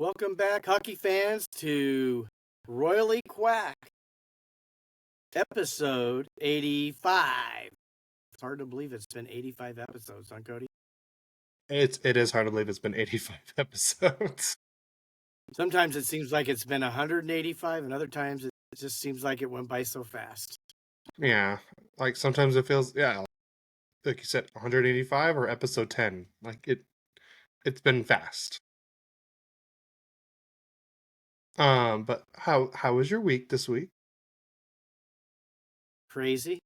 Welcome back, hockey fans, to Royally Quack, episode 85. It's hard to believe it's been 85 episodes, huh, Cody? It is hard to believe it's been 85 episodes. Sometimes it seems like it's been 185, and other times it just seems like it went by so fast. Yeah, like sometimes it feels, like you said, 185 or episode 10. Like it's been fast. But how was your week this week? Crazy.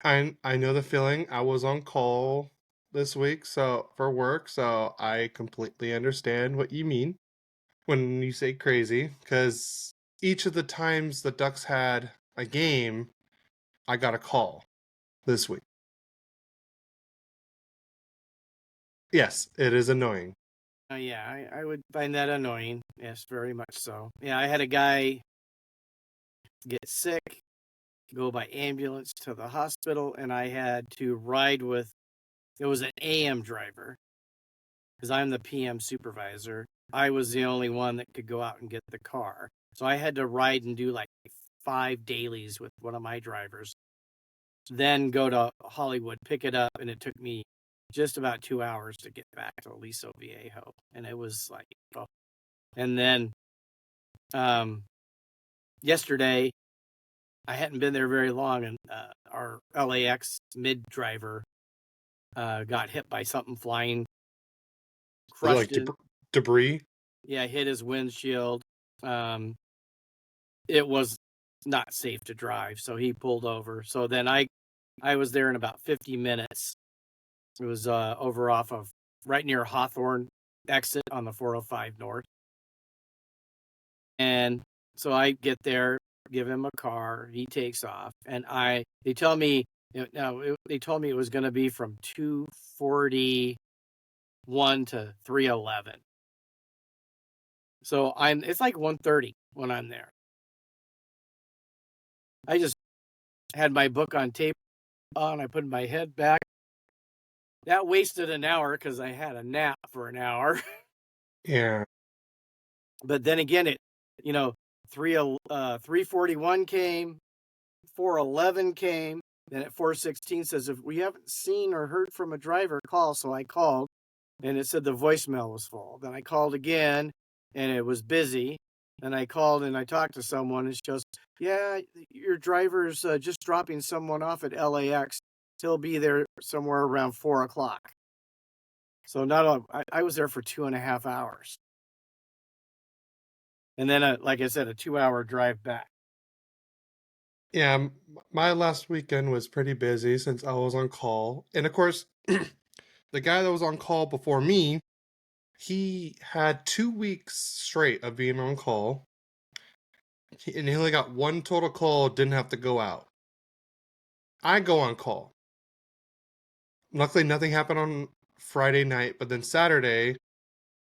I know the feeling. I was on call this week, so for work, so I completely understand what you mean when you say crazy, because each of the times the Ducks had a game, I got a call this week. Yes, it is annoying. Yeah, I would find that annoying. Yes, very much so. Yeah, I had a guy get sick, go by ambulance to the hospital, and I had to ride with, it was an AM driver, because I'm the PM supervisor. I was the only one that could go out and get the car. So I had to ride and do like 5 dailies with one of my drivers, then go to Hollywood, pick it up, and it took me just about 2 hours to get back to Aliso Viejo. And it was like, oh. And then yesterday, I hadn't been there very long, and our LAX mid driver got hit by something flying, crushed like debris. Yeah, hit his windshield. It was not safe to drive, so he pulled over. So then I was there in about 50 minutes. It was over off of right near Hawthorne exit on the 405 North. And so I get there, give him a car, he takes off, and they tell me, they told me it was going to be from 241 to 311. So it's like 1:30 when I'm there. I just had my book on tape on. I put my head back. That wasted an hour because I had a nap for an hour. Yeah. But then again, 341 came, 411 came. Then at 416 says, if we haven't seen or heard from a driver, call. So I called, and it said the voicemail was full. Then I called again, and it was busy. And I called and I talked to someone, and she goes, yeah, your driver's just dropping someone off at LAX. He'll be there somewhere around 4 o'clock. So I was there for 2.5 hours. And then, like I said, a 2-hour drive back. Yeah, my last weekend was pretty busy since I was on call. And of course, the guy that was on call before me, he had 2 weeks straight of being on call. And he only got one total call, didn't have to go out. I go on call. Luckily, nothing happened on Friday night, but then Saturday,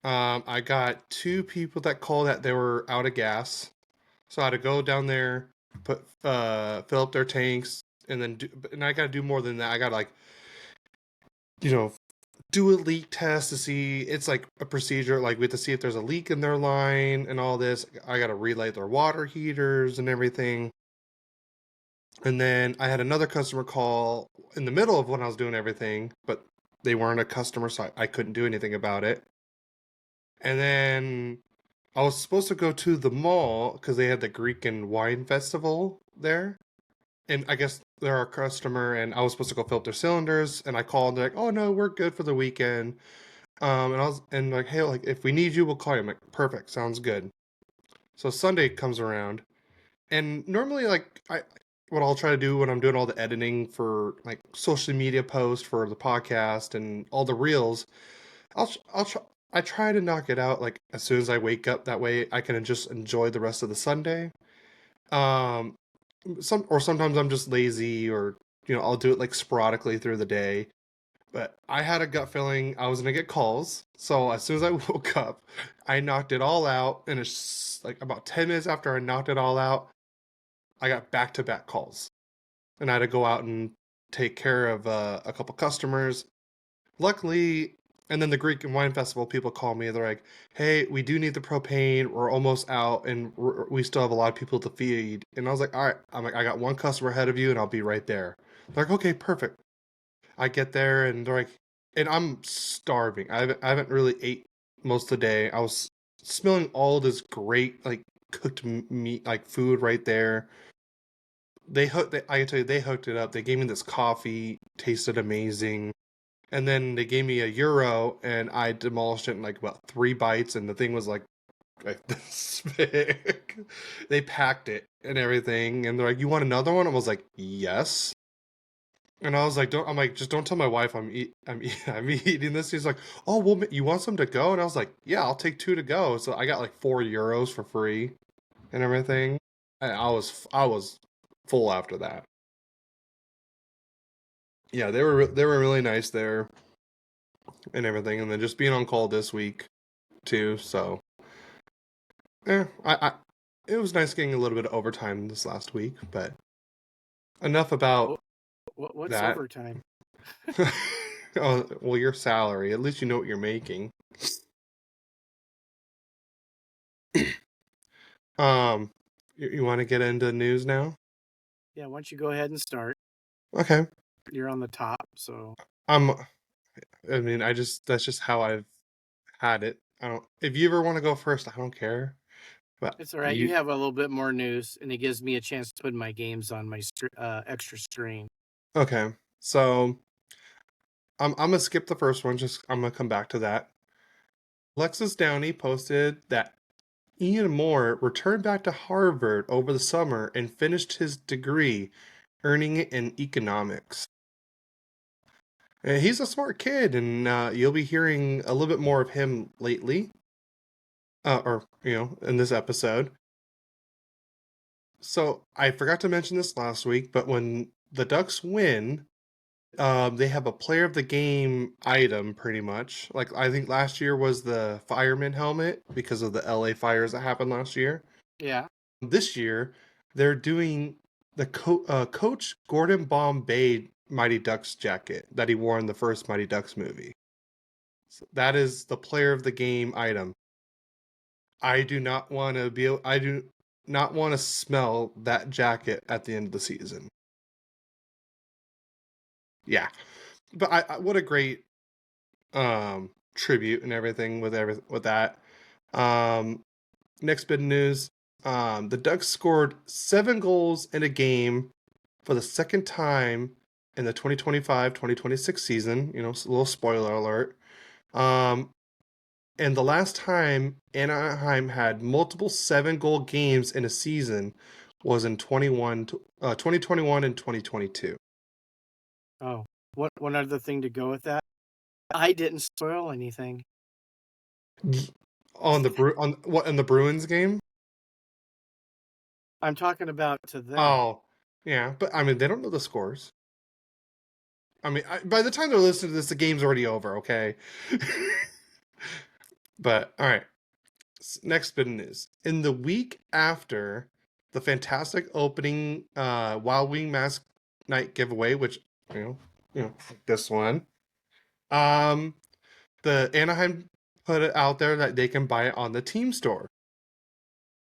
I got 2 people that called that they were out of gas. So I had to go down there, fill up their tanks, and then and I got to do more than that. I got to do a leak test to see. It's like a procedure. Like we have to see if there's a leak in their line and all this. I got to relay their water heaters and everything. And then I had another customer call in the middle of when I was doing everything, but they weren't a customer, so I couldn't do anything about it. And then I was supposed to go to the mall because they had the Greek and wine festival there. And I guess they're our customer, and I was supposed to go fill up their cylinders. And I called, they're like, "Oh no, we're good for the weekend." And I was like, "Hey, like if we need you, we'll call you." I'm like, "Perfect, sounds good." So Sunday comes around, and normally what I'll try to do when I'm doing all the editing for like social media posts for the podcast and all the reels, I try to knock it out like as soon as I wake up. That way I can just enjoy the rest of the Sunday. Sometimes I'm just lazy, or I'll do it like sporadically through the day. But I had a gut feeling I was gonna get calls, so as soon as I woke up, I knocked it all out, and it's like about 10 minutes after I knocked it all out, I got back-to-back calls, and I had to go out and take care of a couple customers. Luckily, And then the Greek and Wine Festival people call me. They're like, "Hey, we do need the propane. We're almost out, and we still have a lot of people to feed." And I was like, "All right." I'm like, "I got one customer ahead of you, and I'll be right there." They're like, "Okay, perfect." I get there, and they're like, and I'm starving. I haven't really ate most of the day. I was smelling all this great like cooked meat, like food right there. I can tell you, they hooked it up. They gave me this coffee, tasted amazing. And then they gave me a euro, and I demolished it in like about 3 bites, and the thing was like this big. They packed it and everything, and they're like, "You want another one?" I was like, "Yes." And I was like, "Don't." I'm like, "Just don't tell my wife I'm eating this." He's like, "Oh, well, you want some to go?" And I was like, "Yeah, I'll take 2 to go." So I got like 4 euros for free and everything. And I was full after that. Yeah, they were really nice there and everything, and then just being on call this week too. So I it was nice getting a little bit of overtime this last week, but enough about What's that. overtime? Oh, well, your salary. At least you know what you're making. Um, you want to get into the news now? Yeah, why don't you go ahead and start? Okay. You're on the top, so Um, I mean, that's just how I've had it. I don't. If you ever want to go first, I don't care. But it's all right. You you have a little bit more news, and it gives me a chance to put my games on my extra screen. okay? So I'm gonna skip the first one. Just I'm gonna come back to that. Alexis Downey posted that Ian Moore returned back to Harvard over the summer and finished his degree, earning it in economics. He's a smart kid, and you'll be hearing a little bit more of him lately, or in this episode. So I forgot to mention this last week, but when the Ducks win, they have a player of the game item, pretty much. Like I think last year was the fireman helmet because of the LA fires that happened last year. Yeah. This year, they're doing the Coach Gordon Bombay Mighty Ducks jacket that he wore in the first Mighty Ducks movie. So that is the player of the game item. I do not want to be. I do not want to smell that jacket at the end of the season. Yeah, but what a great tribute and everything with that. Um, Next bit of news: the Ducks scored 7 goals in a game for the second time in the 2025-2026 season. A little spoiler alert. Um, and the last time Anaheim had multiple 7-goal games in a season was in 2021 and 2022. Oh, one other thing to go with that. I didn't spoil anything. On the Bruins game? I'm talking about to them. Oh, yeah, but I mean they don't know the scores. I mean, by the time they're listening to this, the game's already over. Okay, but all right. Next bit of news. In the week after the fantastic opening Wild Wing Mask Night giveaway, which this one, um, the Anaheim put it out there that they can buy it on the team store.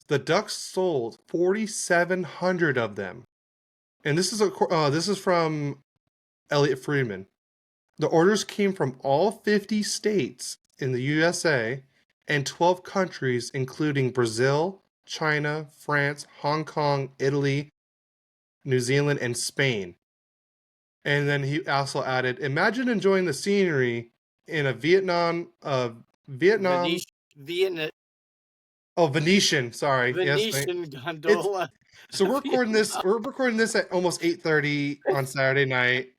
The Ducks sold 4,700 of them, and this is from Elliot Friedman. The orders came from all 50 states in the USA and 12 countries, including Brazil, China, France, Hong Kong, Italy, New Zealand, and Spain. And then he also added, "Imagine enjoying the scenery in a Vietnam, Venetian. Sorry, yes, Venetian it's gondola. so we're recording this. We're recording this at almost 8:30 on Saturday night.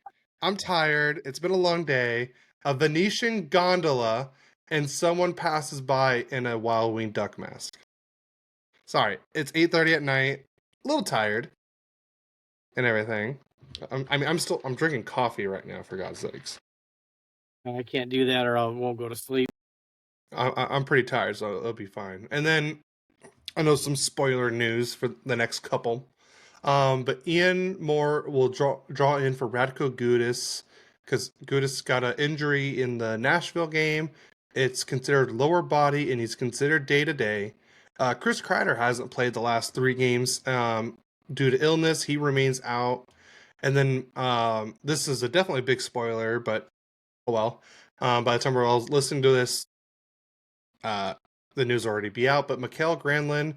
I'm tired. It's been a long day. A Venetian gondola, and someone passes by in a Wild Wing duck mask. Sorry, it's 8:30 at night. A little tired, and everything. I'm drinking coffee right now. For God's sakes, I can't do that, or I won't go to sleep. I'm pretty tired, so it'll be fine. And then I know some spoiler news for the next couple. But Ian Moore will draw in for Radko Gudis because Gudas got an injury in the Nashville game. It's considered lower body, and he's considered day-to-day. Chris Kreider hasn't played the last 3 games due to illness. He remains out. And then this is a definitely big spoiler, but oh well. By the time we're all listening to this, the news will already be out. But Michael Granlund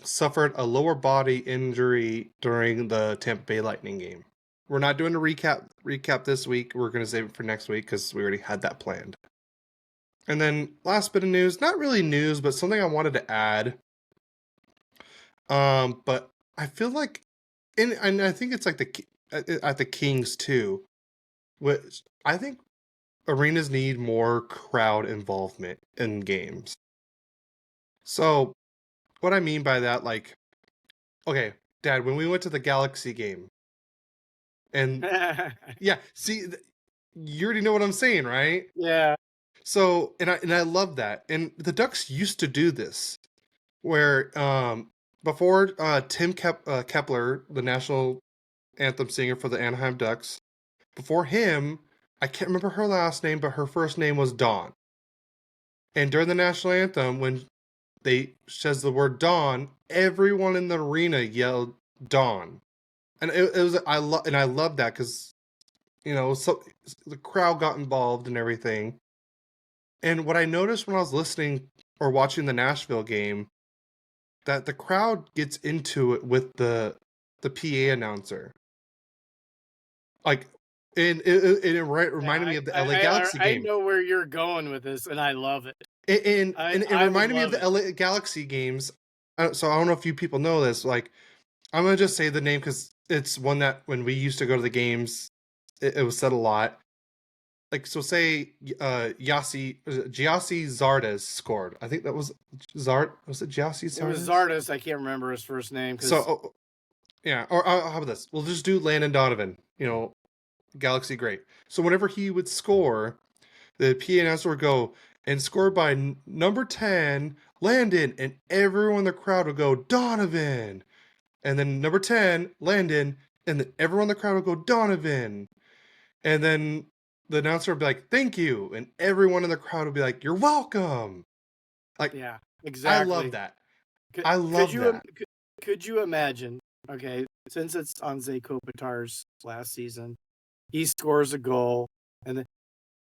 suffered a lower body injury during the Tampa Bay Lightning game. We're not doing a recap this week. We're going to save it for next week because we already had that planned. And then last bit of news, not really news, but something I wanted to add. But I feel like, and I think it's like at the Kings too, which I think arenas need more crowd involvement in games. So what I mean by that, like, okay, Dad, when we went to the Galaxy game, and yeah, see, you already know what I'm saying, right? Yeah. So, and I love that. And the Ducks used to do this, where before Tim Kepler, the national anthem singer for the Anaheim Ducks, before him, I can't remember her last name, but her first name was Dawn. And during the national anthem, when they says the word Dawn, everyone in the arena yelled Dawn. And it was I love that because so the crowd got involved and everything. And what I noticed when I was listening or watching the Nashville game, that the crowd gets into it with the PA announcer. Like, and it reminded me of the LA Galaxy game. I know where you're going with this, and I love it. And it reminded me of the LA Galaxy games. So I don't know if you people know this. Like, I'm going to just say the name because it's one that when we used to go to the games, it was said a lot. Like, so say Giassi Zardes scored. I think that was Was it Giassi Zardes? It was Zardes. I can't remember his first name. So, yeah. Or how about this? We'll just do Landon Donovan. Galaxy great. So whenever he would score, the PA announcer would go, and scored by number 10, Landon, and everyone in the crowd would go, Donovan. And then number 10, Landon, and then everyone in the crowd would go, Donovan. And then the announcer would be like, thank you. And everyone in the crowd would be like, you're welcome. Like, yeah, exactly. I love that. I love that. Could you imagine, okay, since it's Anze Kopitar's last season, he scores a goal, and the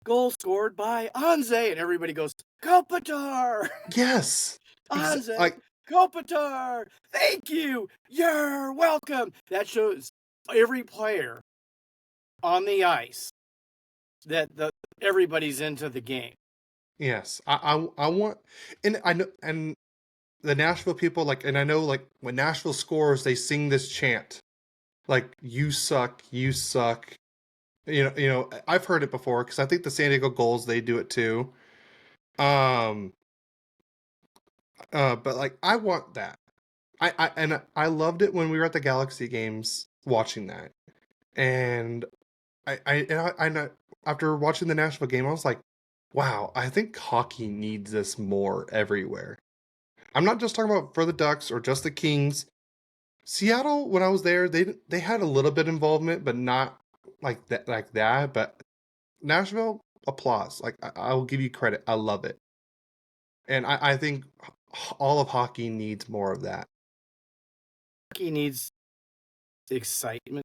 goal scored by Anze, and everybody goes, Kopitar! Yes! Anze! Kopitar! Thank you! You're welcome! That shows every player on the ice that everybody's into the game. Yes, I want, and I know, and the Nashville people and I know when Nashville scores, they sing this chant, like "You suck, you suck." I've heard it before because I think the San Diego Gulls they do it too. But I want that. I loved it when we were at the Galaxy games watching that, and I after watching the Nashville game, I was like, wow, I think hockey needs this more everywhere. I'm not just talking about for the Ducks or just the Kings. Seattle, when I was there, they had a little bit of involvement, but not like that. But Nashville, applause. I will give you credit. I love it. And I think all of hockey needs more of that. Hockey needs excitement.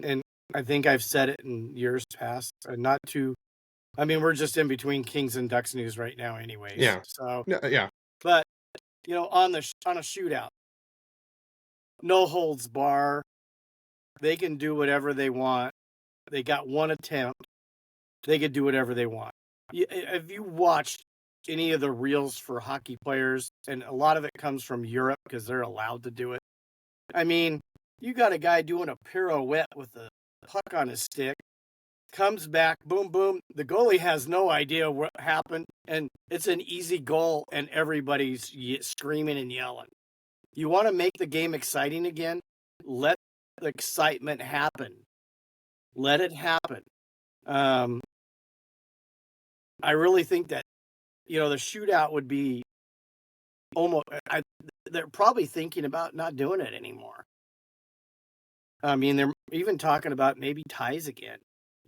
And I think I've said it in years past. We're just in between Kings and Ducks news right now anyways. Yeah. So, yeah. But, on a shootout, no holds bar. They can do whatever they want. They got one attempt. They can do whatever they want. If you watched any of the reels for hockey players, and a lot of it comes from Europe because they're allowed to do it. You got a guy doing a pirouette with the puck on his stick, comes back, boom, boom. The goalie has no idea what happened, and it's an easy goal, and everybody's screaming and yelling. You want to make the game exciting again? Let the excitement happen. Let it happen. I really think that, the shootout would be they're probably thinking about not doing it anymore. They're even talking about maybe ties again.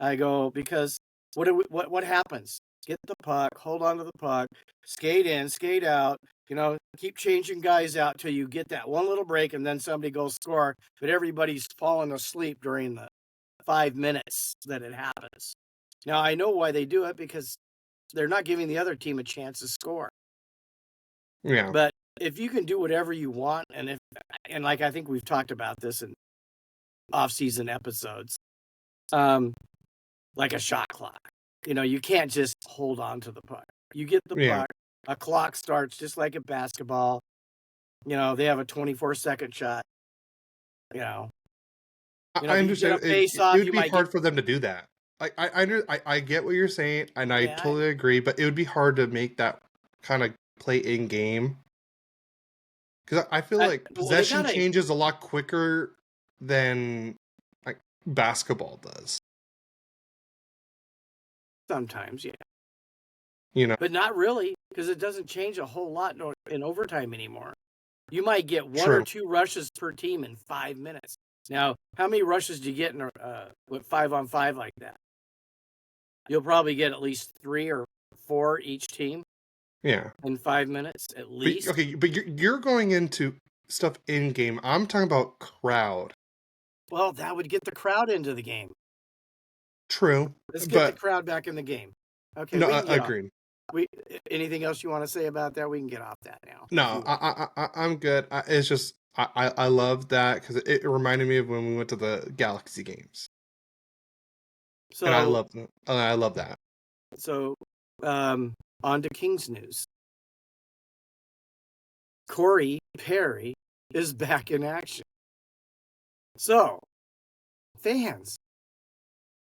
I go, because what happens? Get the puck, hold on to the puck, skate in, skate out, keep changing guys out till you get that one little break, and then somebody goes score, but everybody's falling asleep during the 5 minutes that it happens. Now, I know why they do it, because they're not giving the other team a chance to score. Yeah. But if you can do whatever you want, and like I think we've talked about this in off-season episodes, like a shot clock. You can't just hold on to the puck. You get the Yeah. puck, a clock starts just like in basketball. They have a 24-second shot. I If you understand. get a face off, It would you be might hard for them to do that. I get what you're saying, and I Yeah, totally agree. But it would be hard to make that kind of play in game, because I feel like well, they possession gotta changes a lot quicker than like basketball does. sometimes, yeah, But but not really, because it doesn't change a whole lot in overtime anymore. You might get one True. or two rushes per team in 5 minutes. Now, how many rushes do you get in with 5-on-5 like that? You'll probably get at least 3 or 4 each team. Yeah. In 5 minutes, at least. But you're going into stuff in game. I'm talking about crowd. Well, that would get the crowd into the game. True. Let's get the But crowd back in the game. Okay, no, we can get off. agreed. Anything else you want to say about that? We can get off that now. No, I'm good. It's just I love that because it reminded me of when we went to the Galaxy games, and I love that. So, on to Kings news. Corey Perry is back in action. So, fans,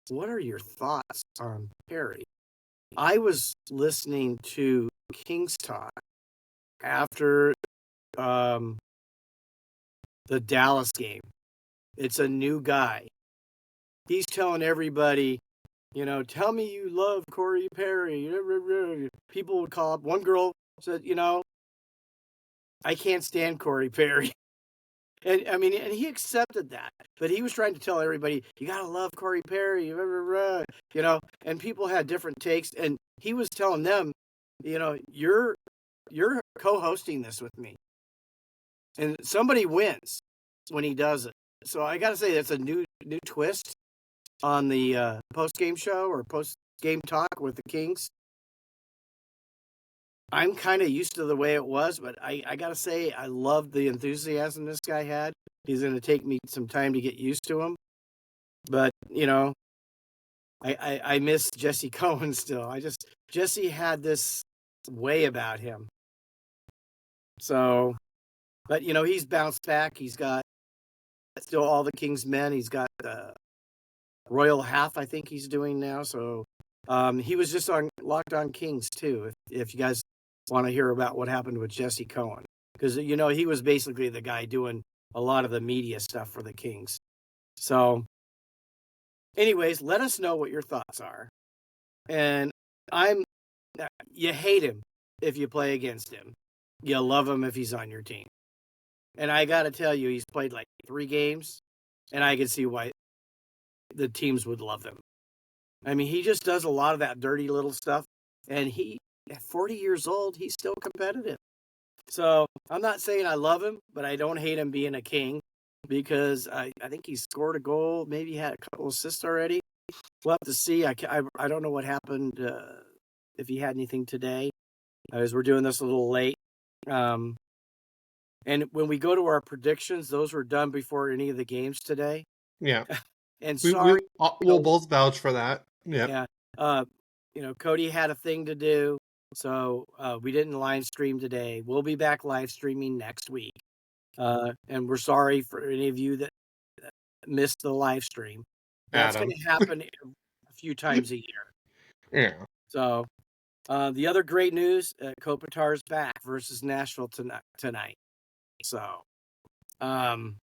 what are your thoughts on Perry? I was listening to Kings Talk after the Dallas game. It's a new guy. He's telling everybody, tell me you love Corey Perry. People would call up. One girl said, I can't stand Corey Perry. And he accepted that, but he was trying to tell everybody, you got to love Corey Perry, and people had different takes. And he was telling them, you're co-hosting this with me, and somebody wins when he does it. So I got to say, that's a new twist on the post-game show or post-game talk with the Kings. I'm kind of used to the way it was, but I got to say, I love the enthusiasm this guy had. He's going to take me some time to get used to him. But, I miss Jesse Cohen still. Jesse had this way about him. So, but, he's bounced back. He's got still all the Kings men. He's got Royal Half, I think he's doing now. So he was just on Locked On Kings, too, if you guys want to hear about what happened with Jesse Cohen. Because, he was basically the guy doing a lot of the media stuff for the Kings. So, anyways, let us know what your thoughts are. And you hate him if you play against him. You love him if he's on your team. And I got to tell you, he's played like 3 games, and I can see why the teams would love him. He just does a lot of that dirty little stuff, and at 40 years old, he's still competitive. So I'm not saying I love him, but I don't hate him being a King, because I think he scored a goal, maybe had a couple assists already. We'll have to see. I don't know what happened, if he had anything today, as we're doing this a little late. And when we go to our predictions, those were done before any of the games today. Yeah. And sorry, we'll both vouch for that. Yeah. Yeah. Cody had a thing to do, so we didn't live stream today. We'll be back live streaming next week. And we're sorry for any of you that missed the live stream. That's going to happen a few times a year. Yeah. So the other great news, Kopitar's back versus Nashville tonight. So, and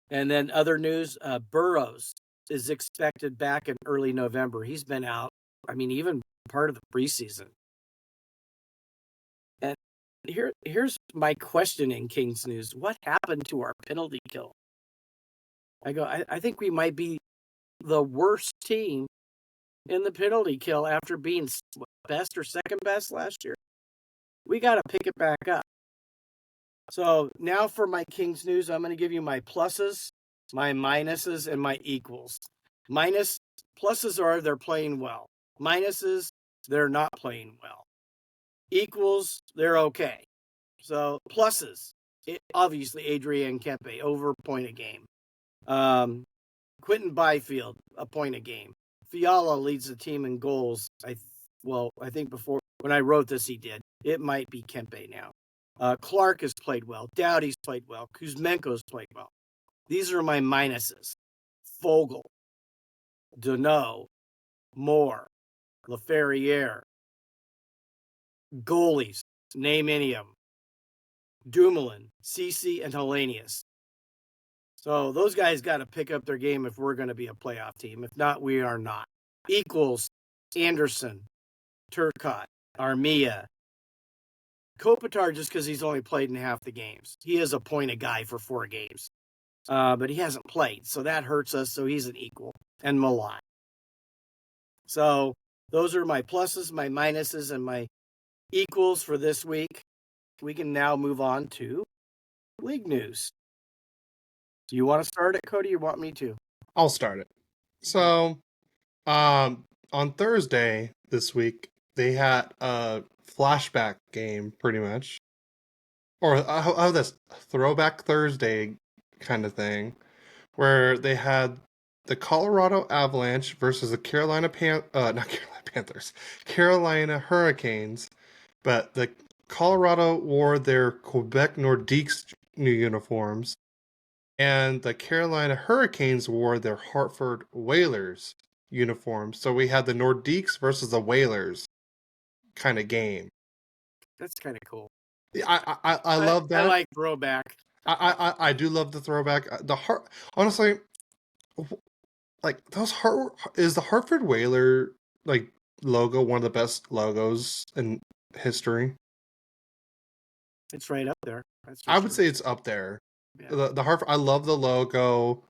then other news, Burrows is expected back in early November. He's been out, even part of the preseason. And here's my question in Kings news. What happened to our penalty kill? I think we might be the worst team in the penalty kill after being best or second best last year. We got to pick it back up. So now for my Kings news, I'm going to give you my pluses, my minuses, and my equals. Pluses are they're playing well. Minuses, they're not playing well. Equals, they're okay. So pluses, obviously Adrian Kempe, over a point a game. Quentin Byfield, a point a game. Fiala leads the team in goals. I think before when I wrote this, he did. It might be Kempe now. Clark has played well. Doughty's played well. Kuzmenko's played well. These are my minuses. Fogle, Deneau, Moore, Laferriere. Goalies, name any of them. Dumoulin, Ceci, and Hellenius. So those guys got to pick up their game if we're going to be a playoff team. If not, we are not. Equals, Anderson, Turcotte, Armia. Kopitar, just because he's only played in half the games. He is a point a guy for 4 games. But he hasn't played, so that hurts us, so he's an equal. And Milan. So those are my pluses, my minuses, and my equals for this week. We can now move on to league news. Do you want to start it, Cody, or want me to? I'll start it. So, on Thursday this week, they had a flashback game, pretty much. Or how this Throwback Thursday kind of thing, where they had the Colorado Avalanche versus the Carolina Panthers, Carolina Hurricanes, but the Colorado wore their Quebec Nordiques new uniforms, and the Carolina Hurricanes wore their Hartford Whalers uniforms. So we had the Nordiques versus the Whalers kind of game. That's kind of cool. I love that. I like throwback. I do love the throwback. Honestly, like is the Hartford Whaler like logo one of the best logos in history? It's right up there. I would say it's up there. Yeah. The Hartford, I love the logo,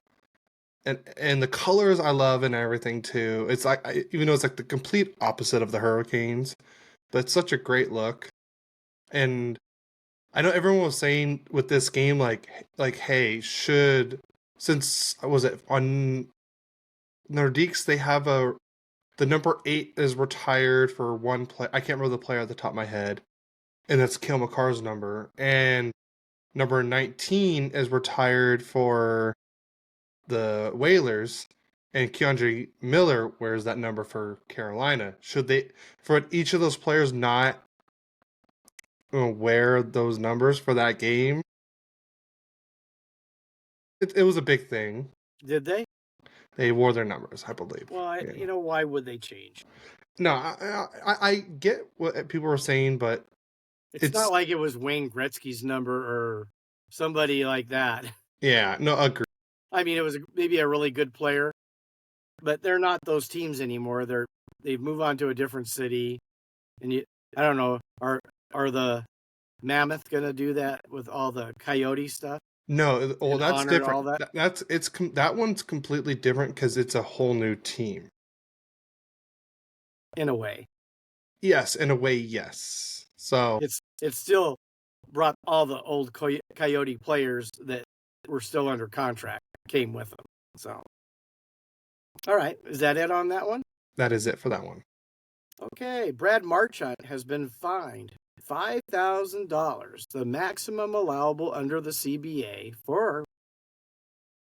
and the colors I love and everything too. It's like even though it's like the complete opposite of the Hurricanes, but it's such a great look. And I know everyone was saying with this game, like hey, since was it on Nordiques they have the number 8 is retired for one play. I can't remember the player at the top of my head, and that's Cale Makar's number. And number 19 is retired for the Whalers, and Keandre Miller wears that number for Carolina. Should they, for each of those players, not wear those numbers for that game? It was a big thing. Did they? They wore their numbers, I believe. Well, why would they change? No, I get what people were saying, but it's not like it was Wayne Gretzky's number or somebody like that. Yeah, no, agree. I mean, it was maybe a really good player, but they're not those teams anymore. They've moved on to a different city, and I don't know. Are the Mammoth gonna do that with all the Coyote stuff? No, well, that's different. All that? That one's completely different because it's a whole new team. In a way. Yes, in a way, yes. So it's still brought all the old Coyote players that were still under contract came with them. So, all right, is that it on that one? That is it for that one. Okay, Brad Marchand has been fined $5,000, the maximum allowable under the CBA for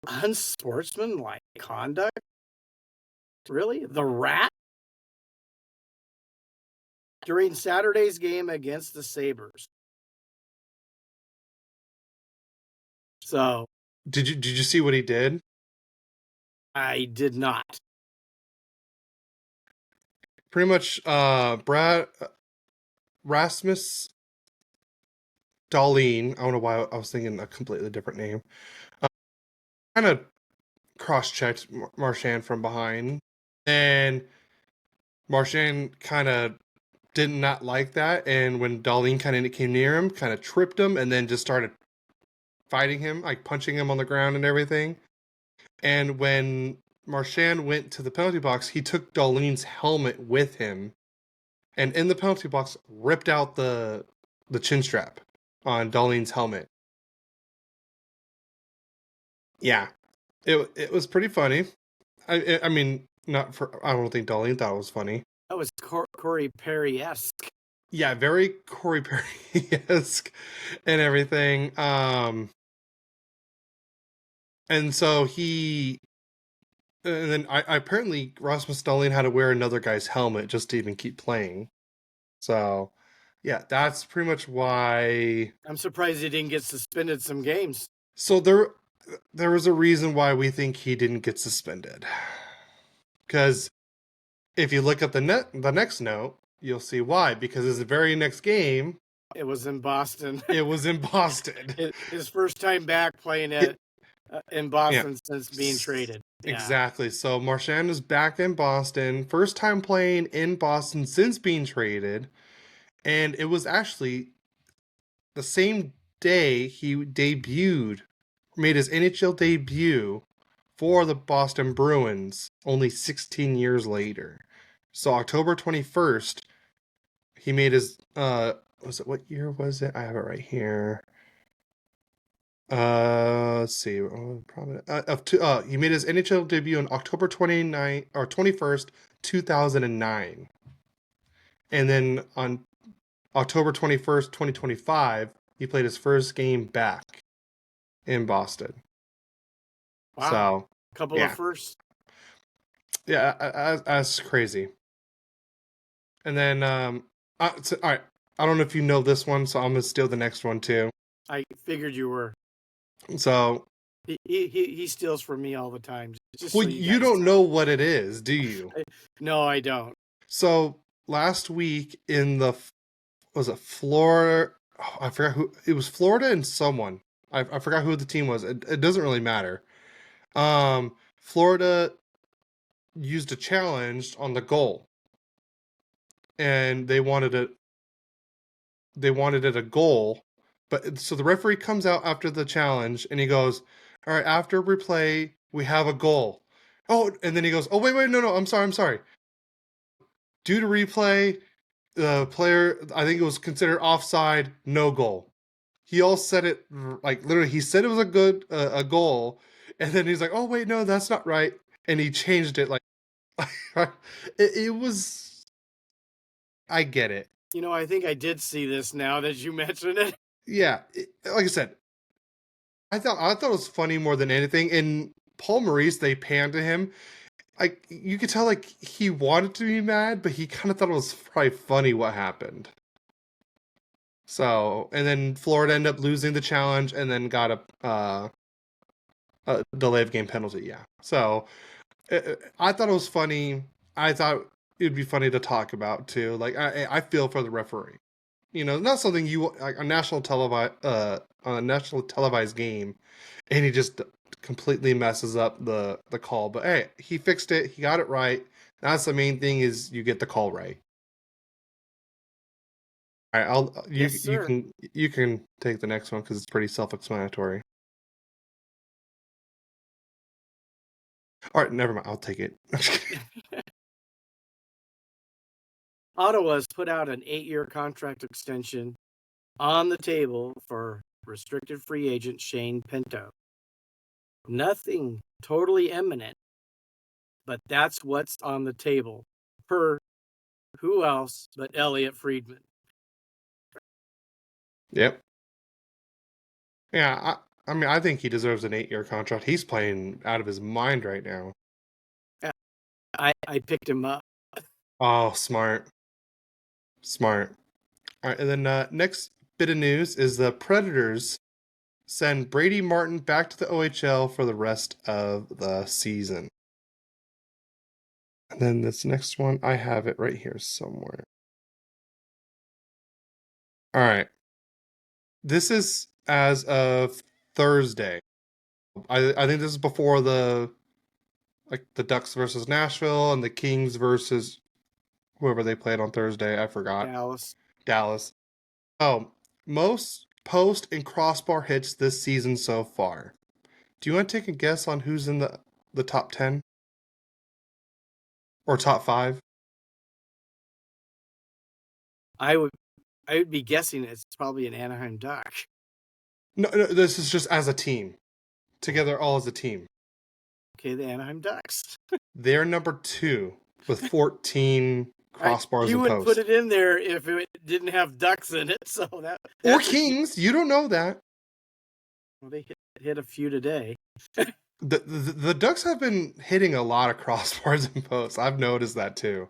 unsportsmanlike conduct. Really? The Rat? During Saturday's game against the Sabres. So, did you see what he did? I did not. Pretty much, Rasmus Dahlin. I don't know why I was thinking a completely different name. Kind of cross-checked Marchand from behind, and Marchand kind of did not like that. And when Dahlin kind of came near him, kind of tripped him, and then just started fighting him, like punching him on the ground and everything. And when Marchand went to the penalty box, he took Dahlin's helmet with him, and in the penalty box ripped out the chin strap on Dahlin's helmet. Yeah, it was pretty funny. I mean, not for. I don't think Dahlin thought it was funny. That was Corey Perry-esque. Yeah, very Corey Perry-esque and everything. And so and then apparently Rasmus Dahlin had to wear another guy's helmet just to even keep playing. So, yeah, that's pretty much why. I'm surprised he didn't get suspended some games. So there was a reason why we think he didn't get suspended. Because if you look at the next note, you'll see why. Because it's the very next game. It was in Boston. It was in Boston. His first time back playing in Boston since being traded. Yeah. Exactly. So Marchand is back in Boston. First time playing in Boston since being traded. And it was actually the same day he made his NHL debut for the Boston Bruins only 16 years later. So October 21st, he made his what year was it? I have it right here. Let's see. He made his NHL debut on October 21st, 2009. And then on October 21st, 2025, he played his first game back in Boston. Wow. So, couple of firsts. Yeah, that's crazy. And then, all right. I don't know if you know this one, so I'm going to steal the next one too. I figured you were. So he steals from me all the time. Well, so you don't know what it is, do you? No, I don't. So last week in was it Florida? Oh, I forgot who it was. Florida and someone. I forgot who the team was. It doesn't really matter. Florida used a challenge on the goal, and they wanted it a goal. But so the referee comes out after the challenge and he goes, all right, after replay, we have a goal. Oh, and then he goes, oh, wait, no, I'm sorry. Due to replay, the player, I think it was considered offside, no goal. He all said it, like, literally, he said it was a goal, and then he's like, oh, wait, no, that's not right. And he changed it, like, it was, I get it. You know, I think I did see this now that you mentioned it. Yeah, like I said, I thought it was funny more than anything. And Paul Maurice, they panned to him. Like, you could tell, like, he wanted to be mad, but he kind of thought it was probably funny what happened. So, and then Florida ended up losing the challenge and then got a delay of game penalty. Yeah. So, I thought it was funny. I thought it would be funny to talk about too. Like, I feel for the referee. You know, not something you like a national televised game, and he just completely messes up the call. But hey, he fixed it. He got it right. That's the main thing, is you get the call right. All right, you can take the next one because it's pretty self-explanatory. All right, never mind. I'll take it. Ottawa's put out an 8-year contract extension on the table for restricted free agent Shane Pinto. Nothing totally imminent, but that's what's on the table per who else but Elliot Friedman. Yep. Yeah, I mean, I think he deserves an 8-year contract. He's playing out of his mind right now. I picked him up. Oh, smart. All right, and then next bit of news is the Predators send Brady Martin back to the OHL for the rest of the season. And then this next one, I have it right here somewhere. All right. This is as of Thursday. I think this is before the Ducks versus Nashville and the Kings versus whoever they played on Thursday. I forgot. Dallas. Oh, most post and crossbar hits this season so far. Do you want to take a guess on who's in the top 10? or top 5? I would be guessing it's probably an Anaheim Duck. No, this is just as a team. Together all as a team. Okay, the Anaheim Ducks. They're number 2 with 14 crossbars You and would posts. put it in there if it didn't have Ducks in it. So or Kings. You don't know that. Well, they hit a few today. The Ducks have been hitting a lot of crossbars and posts. I've noticed that too.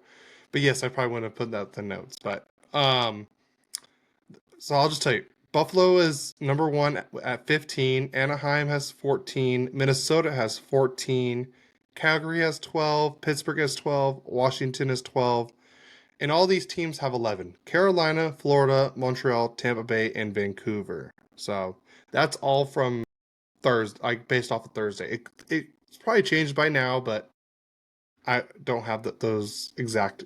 But yes, I probably wouldn't have put that in the notes. But so I'll just tell you. Buffalo is number 1 at 15. Anaheim has 14. Minnesota has 14. Calgary has 12. Pittsburgh has 12. Washington has 12. And all these teams have 11. Carolina, Florida, Montreal, Tampa Bay, and Vancouver. So that's all from Thursday, based off of Thursday. It's probably changed by now, but I don't have those exact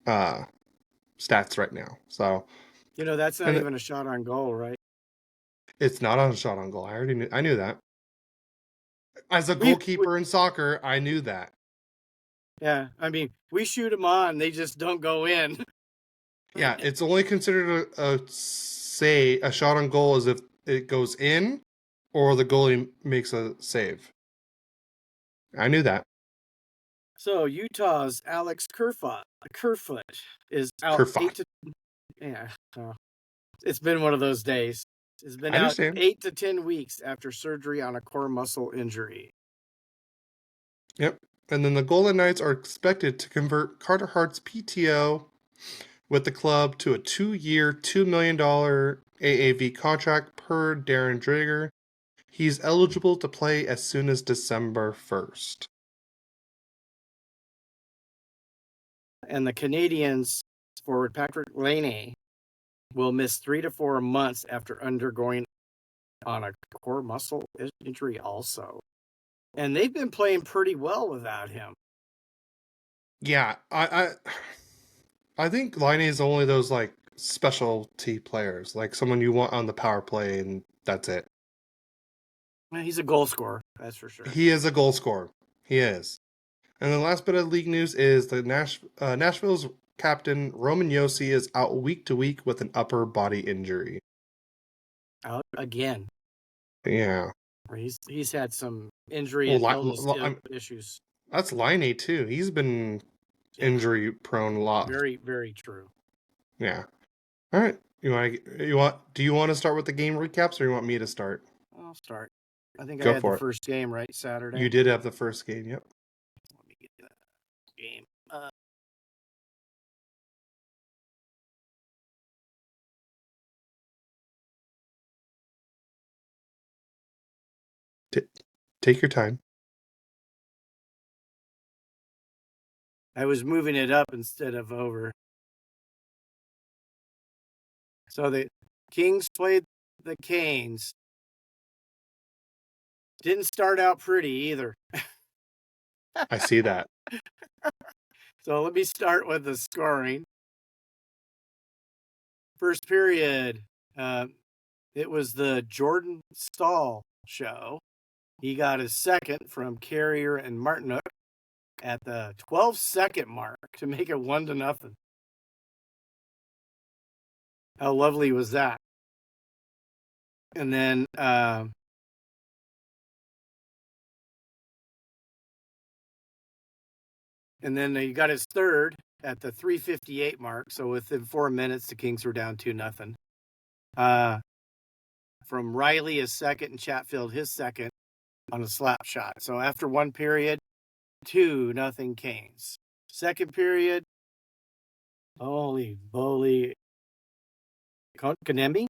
stats right now. So that's not even a shot on goal, right? It's not on a shot on goal. I knew that. As a goalkeeper in soccer, I knew that. Yeah, I mean, we shoot them on; they just don't go in. Yeah, it's only considered a shot on goal as if it goes in, or the goalie makes a save. I knew that. So Utah's Alex Kerfoot is out Kerfoot. It's been one of those days. It's been out 8 to 10 weeks after surgery on a core muscle injury. Yep. And then the Golden Knights are expected to convert Carter Hart's PTO with the club to a 2-year, $2 million AAV contract per Darren Dreger. He's eligible to play as soon as December 1st. And the Canadiens forward Patrick Laine will miss 3 to 4 months after undergoing on a core muscle injury also. And they've been playing pretty well without him. Yeah, I think Laine is only those like specialty players, like someone you want on the power play, and that's it. Well, he's a goal scorer, that's for sure. He is a goal scorer. He is. And the last bit of league news is the Nashville's captain Roman Josi is out week to week with an upper body injury. Out again. Yeah. He's had some injury and illness issues. That's Laine too. He's been injury prone a lot. Very, very true. Yeah. All right. Do you want to start with the game recaps, or you want me to start? I'll start. I think I had the first game, right? Saturday. You did have the first game, yep. Let me get that game. Take your time. I was moving it up instead of over. So the Kings played the Canes. Didn't start out pretty either. I see that. So let me start with the scoring. First period, it was the Jordan Staal show. He got his second from Carrier and Martinook at the 12-second mark to make it 1-0. How lovely was that? And then he got his third at the 3:58 mark. So within 4 minutes, the Kings were down 2-0. From Riley, his second, and Chatfield, his second on a slap shot. So after one period, 2-0 Canes. Second period, holy moly. Kotkaniemi?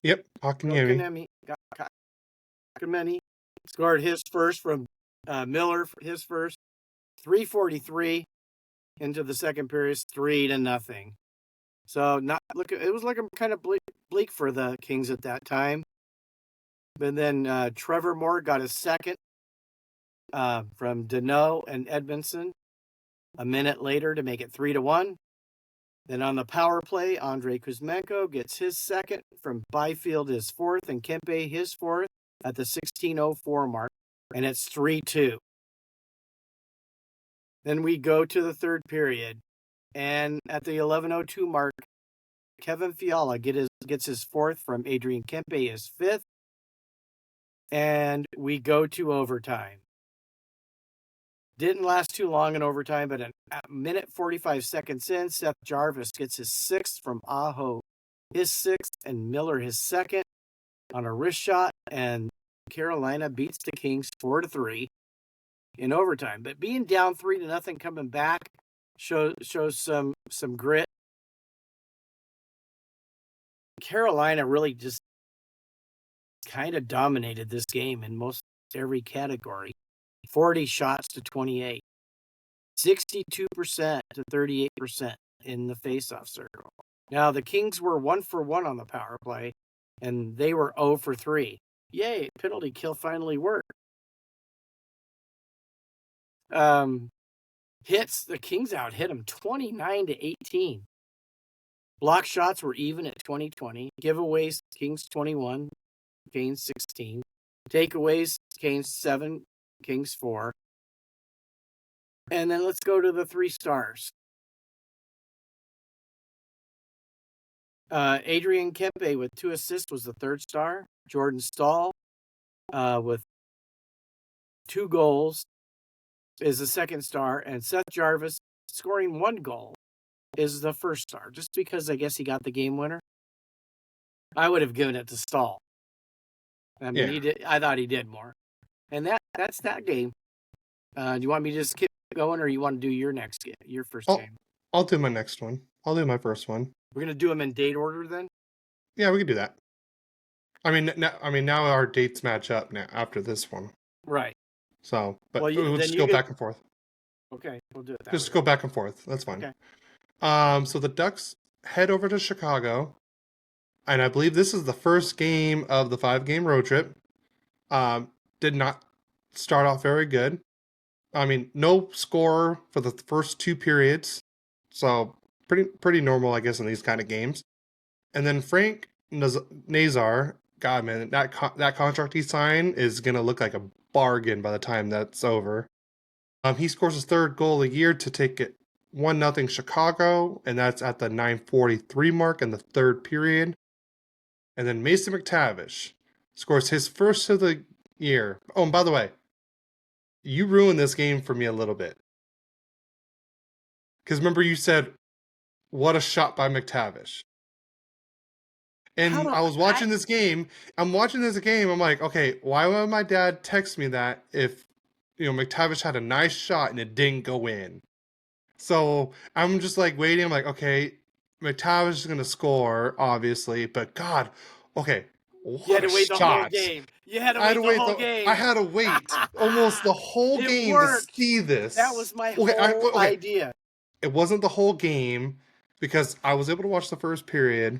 Yep, Kotkaniemi. Kotkaniemi scored his first from Miller, his first. 3:43 into the second period, 3-0. So it was looking kind of bleak for the Kings at that time. But then Trevor Moore got his second from Deneau and Edmondson a minute later to make it 3-1. Then on the power play, Andrei Kuzmenko gets his second from Byfield, his fourth, and Kempe his fourth at the 16:04 mark, and it's 3-2. Then we go to the third period, and at the 11:02 mark, Kevin Fiala gets his fourth from Adrian Kempe, his fifth, and we go to overtime. Didn't last too long in overtime, but a minute 45 seconds in, Seth Jarvis gets his sixth from Aho, his sixth, and Miller his second on a wrist shot, and Carolina beats the Kings 4-3 in overtime. But being down 3-0 coming back shows some grit. Carolina really just kind of dominated this game in most every category. 40 shots to 28, 62% to 38% in the faceoff circle. Now, the Kings were 1 for 1 on the power play, and they were 0 for 3. Yay, penalty kill finally worked. Hits, the Kings out hit them 29-18. Block shots were even at 20-20. Giveaways, Kings 21, Kings 16. Takeaways, Kings 7, Kings 4. And then let's go to the 3 stars. Adrian Kempe with 2 assists was the 3rd star. Jordan Stahl with 2 goals is the 2nd star. And Seth Jarvis scoring 1 goal is the 1st star. Just because I guess he got the game winner. I would have given it to Stahl. I mean, He did. I thought he did more. And that's that game. Do you want me to just keep going, or you want to do your next game, your first game? I'll do my next one. I'll do my first one. We're gonna do them in date order then. Yeah, we can do that. I mean, now our dates match up now after this one. Right. So, but we'll just go back and forth. Okay, we'll do it that Just way. go back and forth. That's fine. Okay. So the Ducks head over to Chicago, and I believe this is the first game of the 5-game road trip. Did not start off very good. I mean, no score for the first 2 periods, so pretty normal, I guess, in these kind of games. And then Frank Nazar, God, man, that contract he signed is gonna look like a bargain by the time that's over. He scores his 3rd goal of the year to take it 1-0 Chicago, and that's at the 9:43 mark in the 3rd period. And then Mason McTavish scores his first of the year. Oh, and by the way, you ruined this game for me a little bit. Because remember you said, what a shot by McTavish. And I was watching this game. I'm watching this game. I'm like, okay, why would my dad text me that if, McTavish had a nice shot and it didn't go in? So I'm just like waiting. I'm like, okay, McTavish is going to score, obviously. But God, okay. You had to wait the whole game. You had to wait the whole game. I had to wait almost the whole game to see this. That was my whole idea. It wasn't the whole game because I was able to watch the first period,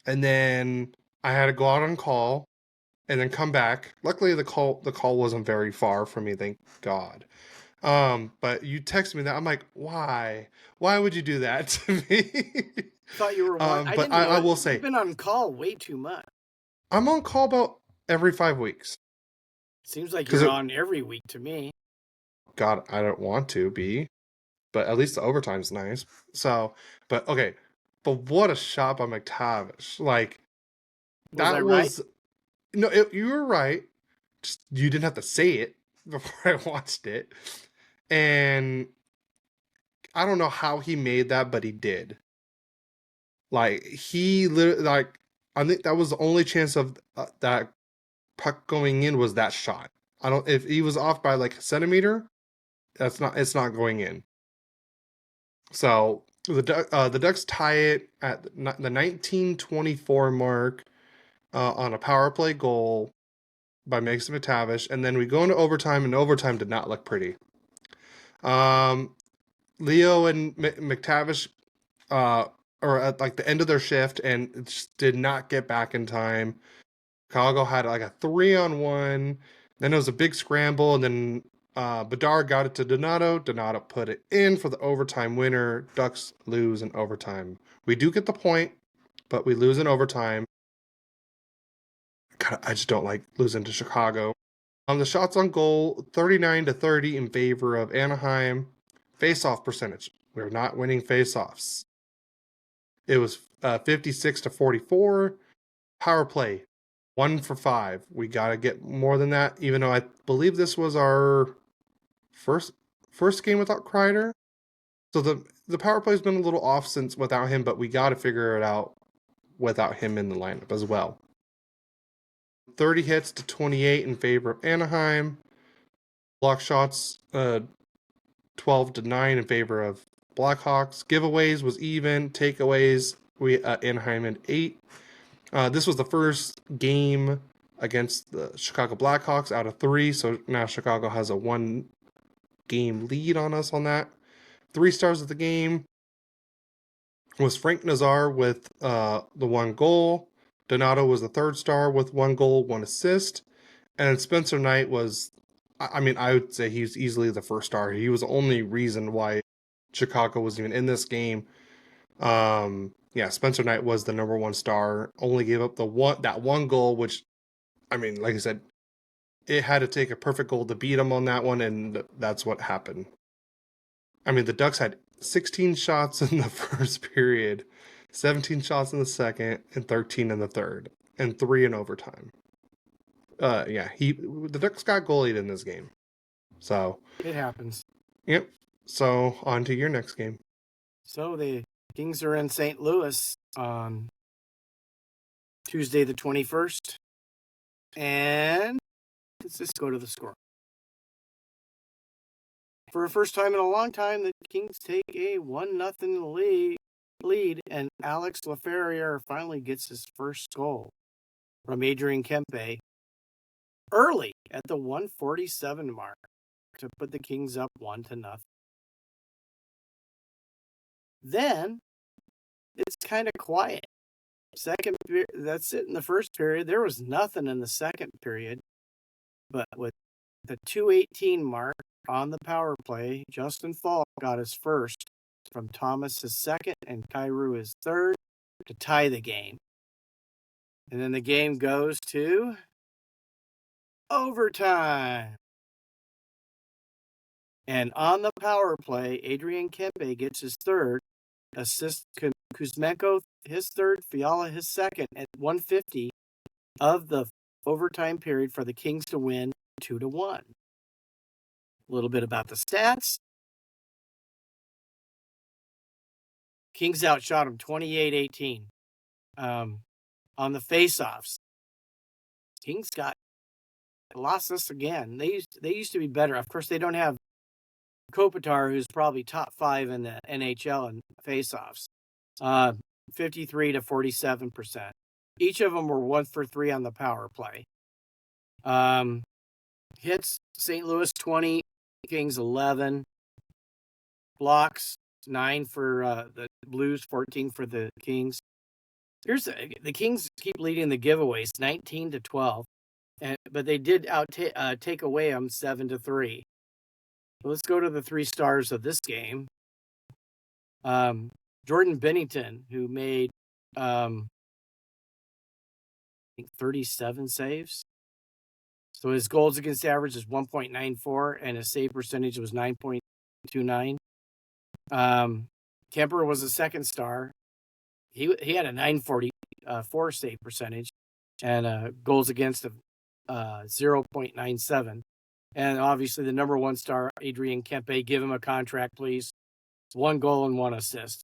and then I had to go out on call and then come back. Luckily, the call wasn't very far from me, thank God. But you texted me that. I'm like, why? Why would you do that to me? Thought you were. But I will say, you've been on call way too much. I'm on call about every 5 weeks. Seems like you're on every week to me. God, I don't want to be, but at least the overtime's nice. So, but okay, but what a shot by McTavish! Like that was right? No, you were right. Just, you didn't have to say it before I watched it, and I don't know how he made that, but he did. Like he literally I think that was the only chance of that puck going in was that shot. If he was off by like a centimeter, it's not going in. So the Ducks tie it at the 19:24 mark on a power play goal by Mason McTavish, and then we go into overtime, and overtime did not look pretty. Leo and McTavish or at like the end of their shift and just did not get back in time. Chicago had like a 3-on-1. Then it was a big scramble, and then Bedard got it to Donato. Donato put it in for the overtime winner. Ducks lose in overtime. We do get the point, but we lose in overtime. God, I just don't like losing to Chicago. The shots on goal, 39-30 in favor of Anaheim. Face-off percentage. We're not winning face-offs. It was 56-44. Power play, 1 for 5. We got to get more than that, even though I believe this was our first game without Kreider. So the power play has been a little off since without him, but we got to figure it out without him in the lineup as well. 30 hits to 28 in favor of Anaheim. Block shots, 12-9 in favor of Blackhawks. Giveaways was even. Takeaways, Anaheim had 8. This was the first game against the Chicago Blackhawks out of 3, so now Chicago has a 1-game lead on us on that. 3 stars of the game was Frank Nazar with the 1 goal. Donato was the 3rd star with 1 goal, 1 assist. And Spencer Knight was, I would say he's easily the 1st star. He was the only reason why Chicago was even in this game. Spencer Knight was the number 1 star. Only gave up that one goal, which, like I said, it had to take a perfect goal to beat him on that one, and that's what happened. The Ducks had 16 shots in the first period, 17 shots in the second, and 13 in the third, and 3 in overtime. The Ducks got goalied in this game. So it happens. Yep. So on to your next game. So the Kings are in St. Louis on Tuesday the 21st. And let's just go to the score. For the first time in a long time, the Kings take a 1-0 lead, and Alex Laferriere finally gets his first goal from Adrian Kempe early at the 147 mark to put the Kings up 1-0. Then it's kind of quiet. That's it in the first period. There was nothing in the second period, but with the 2:18 mark on the power play, Justin Falk got his first from Thomas, his second, and Kyrou his third to tie the game. And then the game goes to overtime. And on the power play, Adrian Kempe gets his third, assist Kuzmenko his third, Fiala his second at 150 of the overtime period for the Kings to win 2-1. A little bit about the stats. Kings outshot them 28-18. On the faceoffs, Kings lost this again. They used to be better. Of course, they don't have Kopitar, who's probably top 5 in the NHL in faceoffs. 53-47%. Each of them were 1 for 3 on the power play. Hits, St. Louis 20, Kings 11. Blocks, 9 for the Blues, 14 for the Kings. The Kings keep leading the giveaways, 19-12, but they did take away them 7-3. So let's go to the 3 stars of this game. Jordan Binnington, who made 37 saves. So his goals against average is 1.94, and his save percentage was 9.29. Kemper was a 2nd star. He had a 944 save percentage and goals against of 0.97. And obviously the number 1 star, Adrian Kempe, give him a contract, please. 1 goal and 1 assist.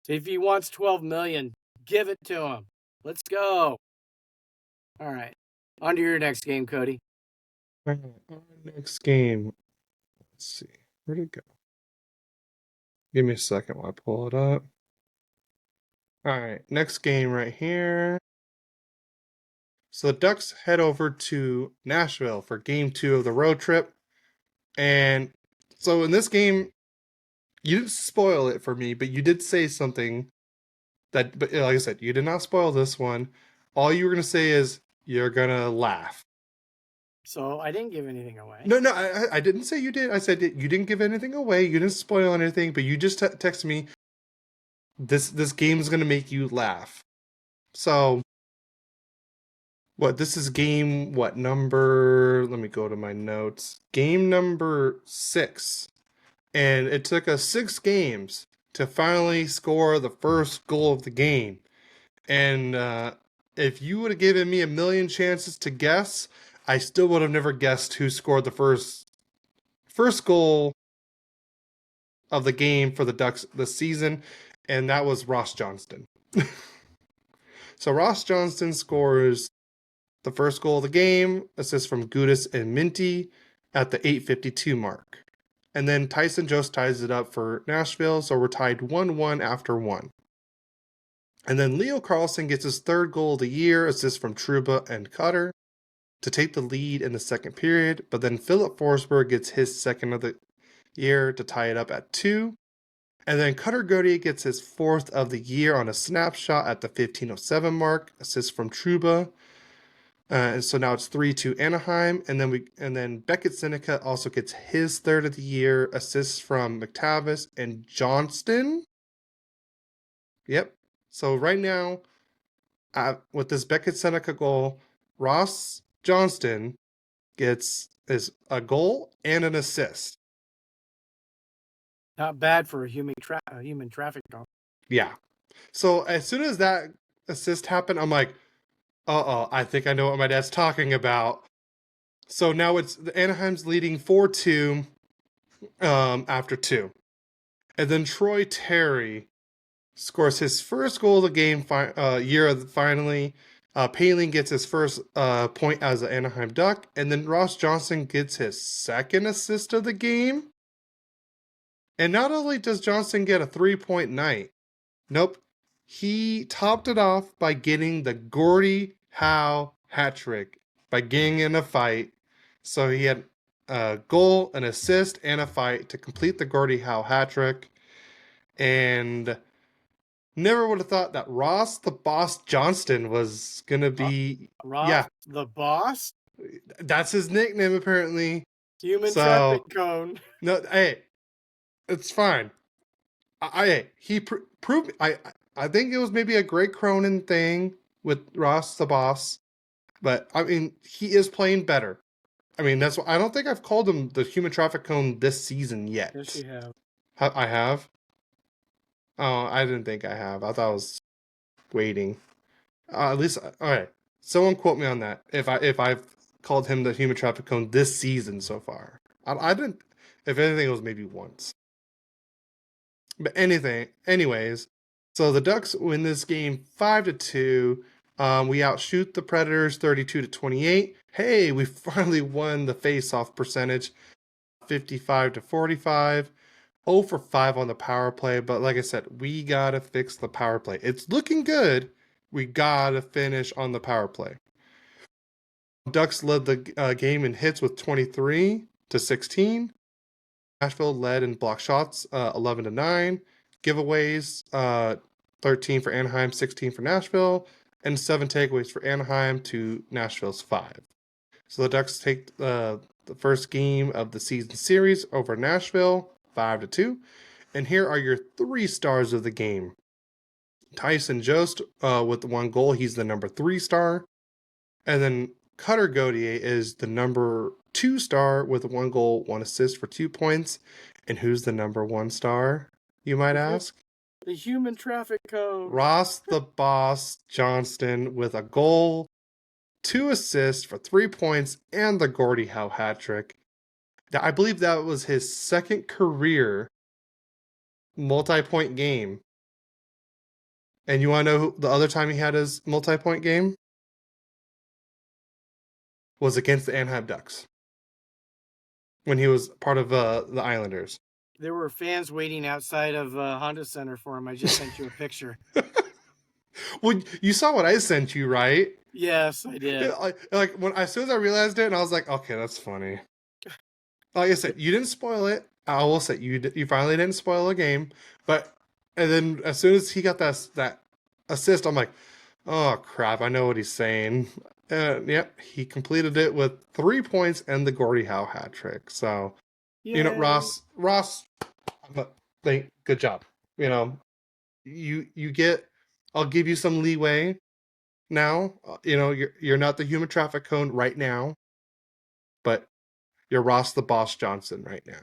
If he wants $12 million, give it to him. Let's go. All right. On to your next game, Cody. All right, our next game. Let's see. Where'd it go? Give me a second while I pull it up. All right, next game right here. So the Ducks head over to Nashville for game 2 of the road trip. And so in this game, you didn't spoil it for me, but you did say something but like I said, you did not spoil this one. All you were going to say is you're going to laugh. So I didn't give anything away. No, I didn't say you did. I said you didn't give anything away. You didn't spoil anything, but you just texted me, this game is going to make you laugh. So, this is number, let me go to my notes. Game number 6 And it took us 6 games to finally score the first goal of the game. And if you would have given me a million chances to guess, I still would have never guessed who scored the first goal of the game for the Ducks this season, and that was Ross Johnston. So Ross Johnston scores the first goal of the game, assist from Gudis and Minty at the 8:52 mark. And then Tyson Jost ties it up for Nashville, so we're tied 1-1 after 1. And then Leo Carlsson gets his third goal of the year, assist from Trouba and Cutter, to take the lead in the second period. But then Philip Forsberg gets his second of the year to tie it up at 2. And then Cutter Gauthier gets his fourth of the year on a snapshot at the 15:07 mark, assist from Trouba. And so now it's 3-2 Anaheim, and then Beckett Seneca also gets his third of the year, assists from McTavish and Johnston. Yep. So right now, with this Beckett Seneca goal, Ross Johnston gets a goal and an assist. Not bad for a human traffic cone. Yeah. So as soon as that assist happened, I'm like, I think I know what my dad's talking about. So now it's the Anaheim's leading 4-2 after 2. And then Troy Terry scores his first goal of the game finally. Paling gets his first point as an Anaheim Duck. And then Ross Johnston gets his second assist of the game. And not only does Johnston get a 3-point night, nope, he topped it off by getting the Gordie Howe hat trick by getting in a fight. So he had a goal, an assist, and a fight to complete the Gordie Howe hat trick. And never would have thought that Ross the Boss Johnston was going to be... Ross the Boss? That's his nickname, apparently. Human traffic cone. No, hey, it's fine. He proved... I think it was maybe a Greg Cronin thing with Ross the Boss, but I mean, he is playing better. I mean, that's why I don't think I've called him the human traffic cone this season yet. Yes, you have. I have? Oh, I didn't think I have. I thought I was waiting. At least, all right. Someone quote me on that. If I've called him the human traffic cone this season so far. I didn't. If anything, it was maybe once. But anyways. So the Ducks win this game 5-2. We outshoot the Predators 32-28. Hey, we finally won the face-off percentage 55-45. 0 for 5 on the power play, but like I said, we gotta fix the power play. It's looking good. We gotta finish on the power play. Ducks led the game in hits with 23-16. Nashville led in block shots 11-9. Giveaways 13 for Anaheim, 16 for Nashville, and 7 takeaways for Anaheim to Nashville's 5. So the Ducks take the first game of the season series over Nashville 5-2. And here are your 3 stars of the game. Tyson Jost with the 1 goal. He's the number 3 star. And then Cutter Gauthier is the number 2 star with 1 goal, 1 assist for 2 points. And who's the number 1 star, you might ask? The human traffic cone. Ross the Boss Johnston with a goal, 2 assists for 3 points, and the Gordie Howe hat trick. I believe that was his second career multi-point game. And you want to know who the other time he had his multi-point game? Was against the Anaheim Ducks. When he was part of the Islanders. There were fans waiting outside of Honda Center for him. I just sent you a picture. Well, you saw what I sent you, right? Yes, I did. Like as soon as I realized it, and I was like, okay, that's funny. Like I said, you didn't spoil it. I will say you finally didn't spoil a game, and then as soon as he got that assist, I'm like, oh crap, I know what he's saying. Yep, he completed it with 3 points and the Gordie Howe hat trick. So, Yay. you know, Ross, good job. You know, you get, I'll give you some leeway now. You know, you're not the human traffic cone right now, but you're Ross the Boss Johnson right now.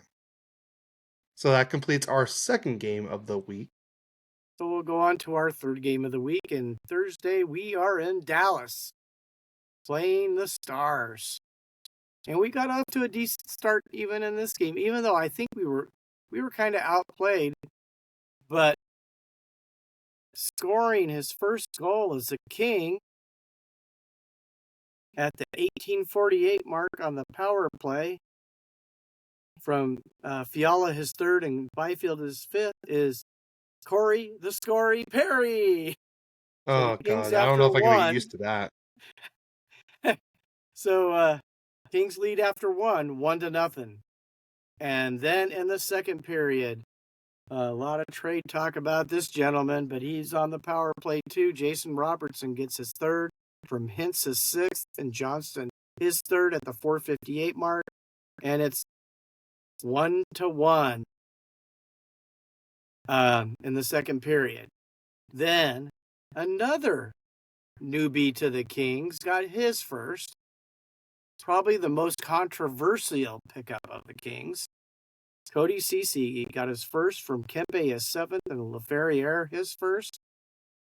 So that completes our second game of the week. So we'll go on to our third game of the week. And Thursday, we are in Dallas playing the Stars. And we got off to a decent start even in this game, even though I think we were kind of outplayed. But scoring his first goal as a King at the 1848 mark on the power play from Fiala his third and Byfield his fifth is Corey the Scorey Perry. Oh, God. I don't know if I can get used to that. So Kings lead after 1-0. And then in the second period, a lot of trade talk about this gentleman, but he's on the power play too. Jason Robertson gets his third from Hintz his sixth and Johnston his third at the 458 mark. And it's 1-1 in the second period. Then another newbie to the Kings got his first. Probably the most controversial pickup of the Kings. Cody Ceci got his first from Kempe his seventh and Laferriere his first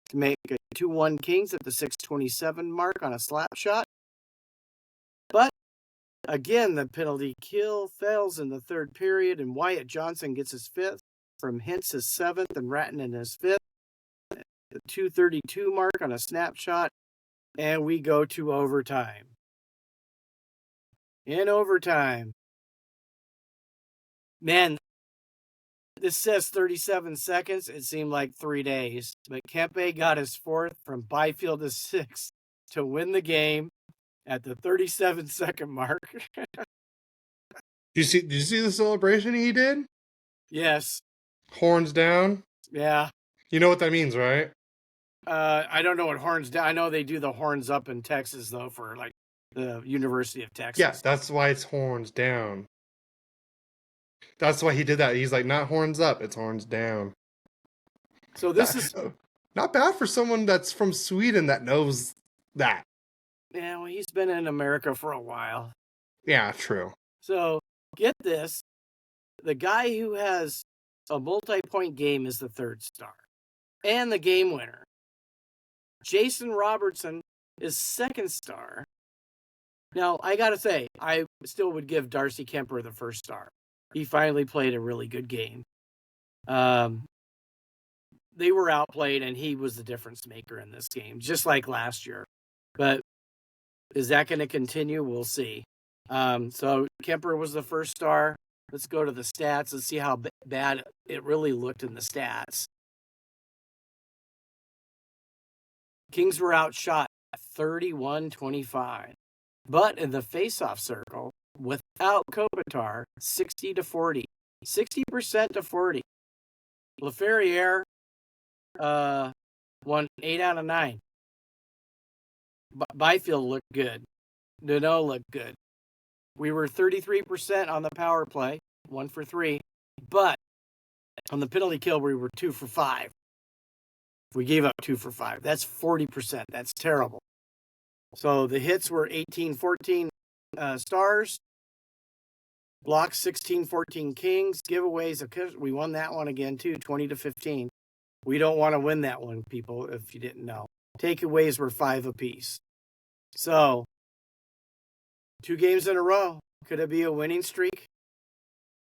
to make a 2-1 Kings at the 627 mark on a slap shot. But again, the penalty kill fails in the third period, and Wyatt Johnson gets his fifth from Hintz his seventh and Ratton his fifth. The 232 mark on a snapshot, and we go to overtime. In overtime, man, this says 37 seconds. It seemed like 3 days. But Kempe got his fourth from Byfield his sixth to win the game at the 37-second mark. Did you see the celebration he did? Yes. Horns down? Yeah. You know what that means, right? I don't know what horns down. I know they do the horns up in Texas, though, for like the University of Texas. Yeah, that's why it's horns down. That's why he did that. He's like, not horns up, it's horns down. So this is not bad for someone that's from Sweden that knows that. Yeah, well, he's been in America for a while. Yeah, true. So get this. The guy who has a multi-point game is the third star and the game winner. Jason Robertson is second star. Now, I got to say, I still would give Darcy Kemper the first star. He finally played a really good game. They were outplayed, and he was the difference maker in this game, just like last year. But is that going to continue? We'll see. So Kemper was the first star. Let's go to the stats and see how bad it really looked in the stats. Kings were outshot 31-25. But in the faceoff circle, without Kopitar, 60-40. 60% to 40. Laferriere won 8 out of 9. Byfield looked good. Deneau looked good. We were 33% on the power play, 1 for 3. But on the penalty kill, we were 2 for 5. We gave up 2 for 5. That's 40%. That's terrible. So the hits were 18-14 Stars. Blocks 16-14 Kings. Giveaways, we won that one again too, 20-15. We don't want to win that one, people, if you didn't know. Takeaways were 5 apiece. So 2 games in a row. Could it be a winning streak?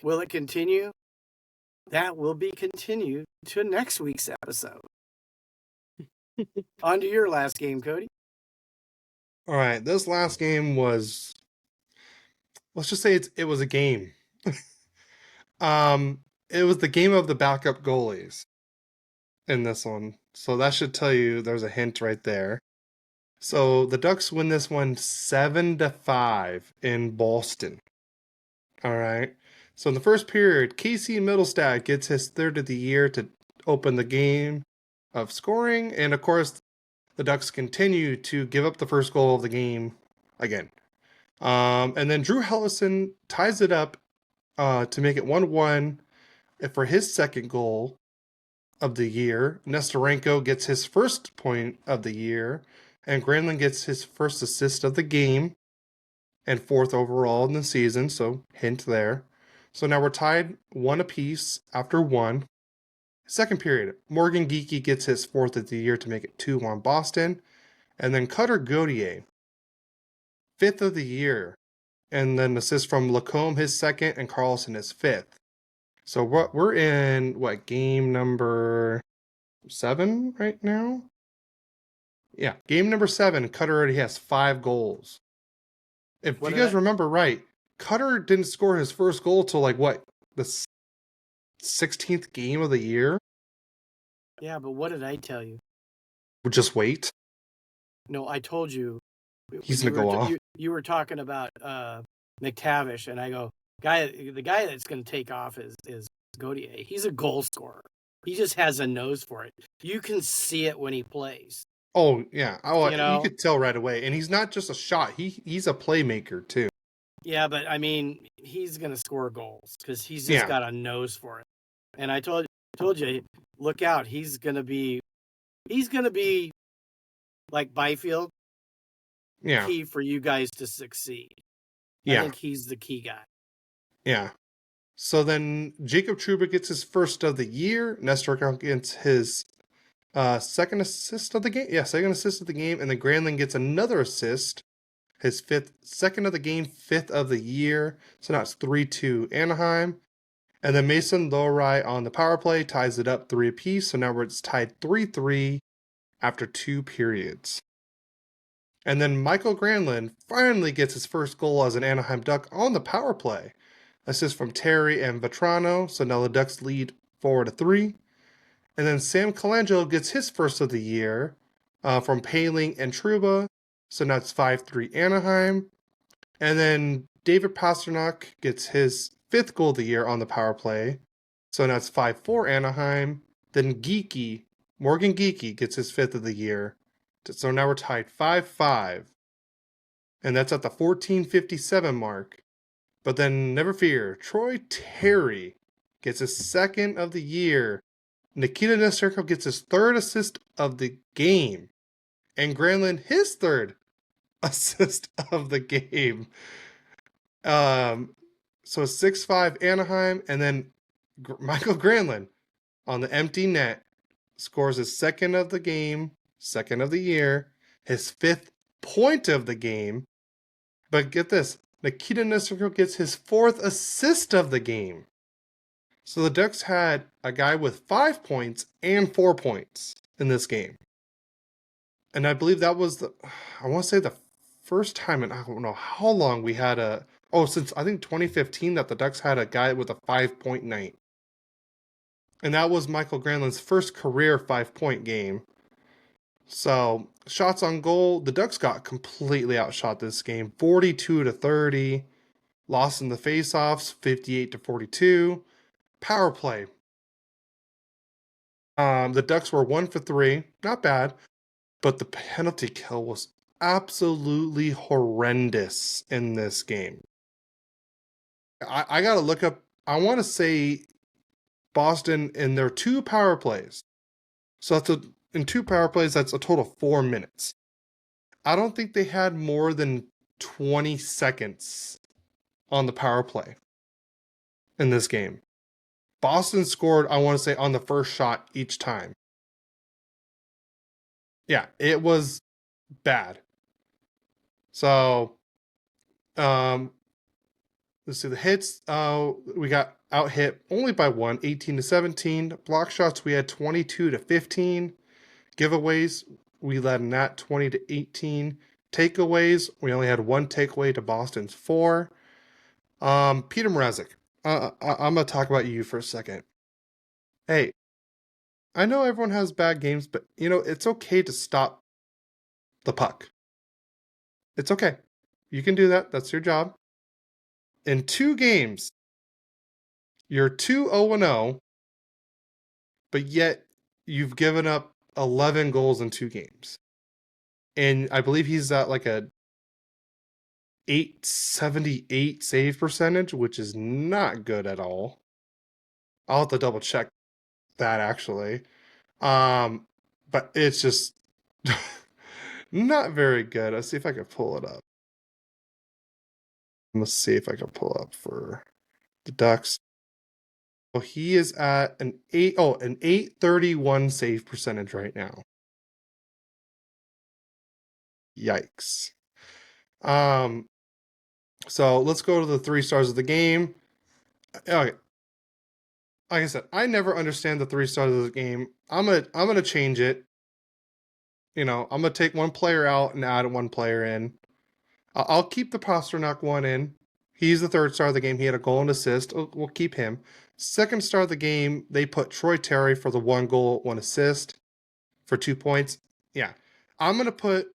Will it continue? That will be continued to next week's episode. On to your last game, Cody. All right, this last game was, let's just say it was a game. It was the game of the backup goalies in this one. So that should tell you there's a hint right there. So the Ducks win this one 7-5 in Boston. All right. So in the first period, Casey Middlestad gets his third of the year to open the game of scoring. And of course, the Ducks continue to give up the first goal of the game again. And then Drew Hellison ties it up to make it 1-1 for his second goal of the year. Nesterenko gets his first point of the year. And Granlund gets his first assist of the game and 4th overall in the season. So hint there. So now we're tied 1 apiece after 1. Second period, Morgan Geekie gets his 4th of the year to make it 2-1 Boston. And then Cutter Gauthier, 5th of the year. And then assist from Lacombe, his 2nd, and Carlsson, his 5th. So we're in, game number 7 right now? Yeah, game number 7, Cutter already has 5 goals. If you guys remember right, Cutter didn't score his first goal till the 16th game of the year? Yeah, but what did I tell you? Just wait. No, I told you. He's going to go off. You were talking about McTavish, and I go, the guy that's going to take off is Gauthier. He's a goal scorer. He just has a nose for it. You can see it when he plays. Oh, yeah. Oh, you could tell right away. And he's not just a shot. He's a playmaker, too. Yeah, but, I mean, he's going to score goals because he's just got a nose for it. And I told you, look out. He's going to be like Byfield. Yeah. Key for you guys to succeed. Yeah. I think he's the key guy. Yeah. So then Jacob Trouba gets his 1st of the year. Nesterenko gets his 2nd assist of the game. Yeah, 2nd assist of the game. And then Granlund gets another assist. His 2nd of the game, 5th of the year. So now it's 3-2 Anaheim. And then Mason McTavish on the power play ties it up 3 apiece. So now it's tied 3-3 after 2 periods. And then Michael Granlund finally gets his first goal as an Anaheim Duck on the power play. Assist from Terry and Vetrano, so now the Ducks lead 4-3. And then Sam Colangelo gets his 1st of the year from Paling and Trouba, so now it's 5-3 Anaheim. And then David Pastrnak gets his 5th goal of the year on the power play, so now it's 5-4 Anaheim. Then Morgan Geekie gets his 5th of the year. So now we're tied 5-5. And that's at the 14:57 mark. But then, never fear, Troy Terry gets his 2nd of the year. Nikita Nesterenko gets his 3rd assist of the game. And Granlund, his 3rd assist of the game. So 6-5 Anaheim. And then Michael Granlund on the empty net scores his 2nd of the game. 2nd of the year, his 5th point of the game. But get this, Nikita Nesterenko gets his 4th assist of the game. So the Ducks had a guy with 5 points and 4 points in this game. And I believe that was the first time in I don't know how long we had since I think 2015 that the Ducks had a guy with a 5-point night. And that was Michael Granlund's first career 5-point game. So, shots on goal, the Ducks got completely outshot this game, 42-30. Lost in the faceoffs, 58-42. Power play. The Ducks were 1 for 3, not bad, but the penalty kill was absolutely horrendous in this game. I gotta look up, I want to say Boston in their 2 power plays. So in 2 power plays, that's a total of 4 minutes. I don't think they had more than 20 seconds on the power play in this game. Boston scored, I want to say, on the first shot each time. Yeah, it was bad. So, let's see the hits. We got out hit only by 1, 18-17. Block shots, we had 22-15. Giveaways, we led in that 20-18. Takeaways, we only had 1 takeaway to Boston's 4. Peter Mrazek, I'm going to talk about you for a second. Hey, I know everyone has bad games, but, it's okay to stop the puck. It's okay. You can do that. That's your job. In 2 games, you're 2-0-0, but yet you've given up 11 goals in 2 games. And I believe he's at like a 878 save percentage, which is not good at all. I'll have to double check that actually. But it's just not very good. Let's see if I can pull it up. Let's see if I can pull up for the Ducks. Well, he is at an 831 save percentage right now. Yikes. So let's go to the 3 stars of the game. Okay. Like I said, I never understand the 3 stars of the game. I'm gonna change it. I'm gonna take one player out and add one player in. I'll keep the Pasternak one in. He's the 3rd star of the game. He had a goal and assist. We'll keep him. 2nd star of the game, they put Troy Terry for the 1 goal, 1 assist for 2 points. Yeah. I'm going to put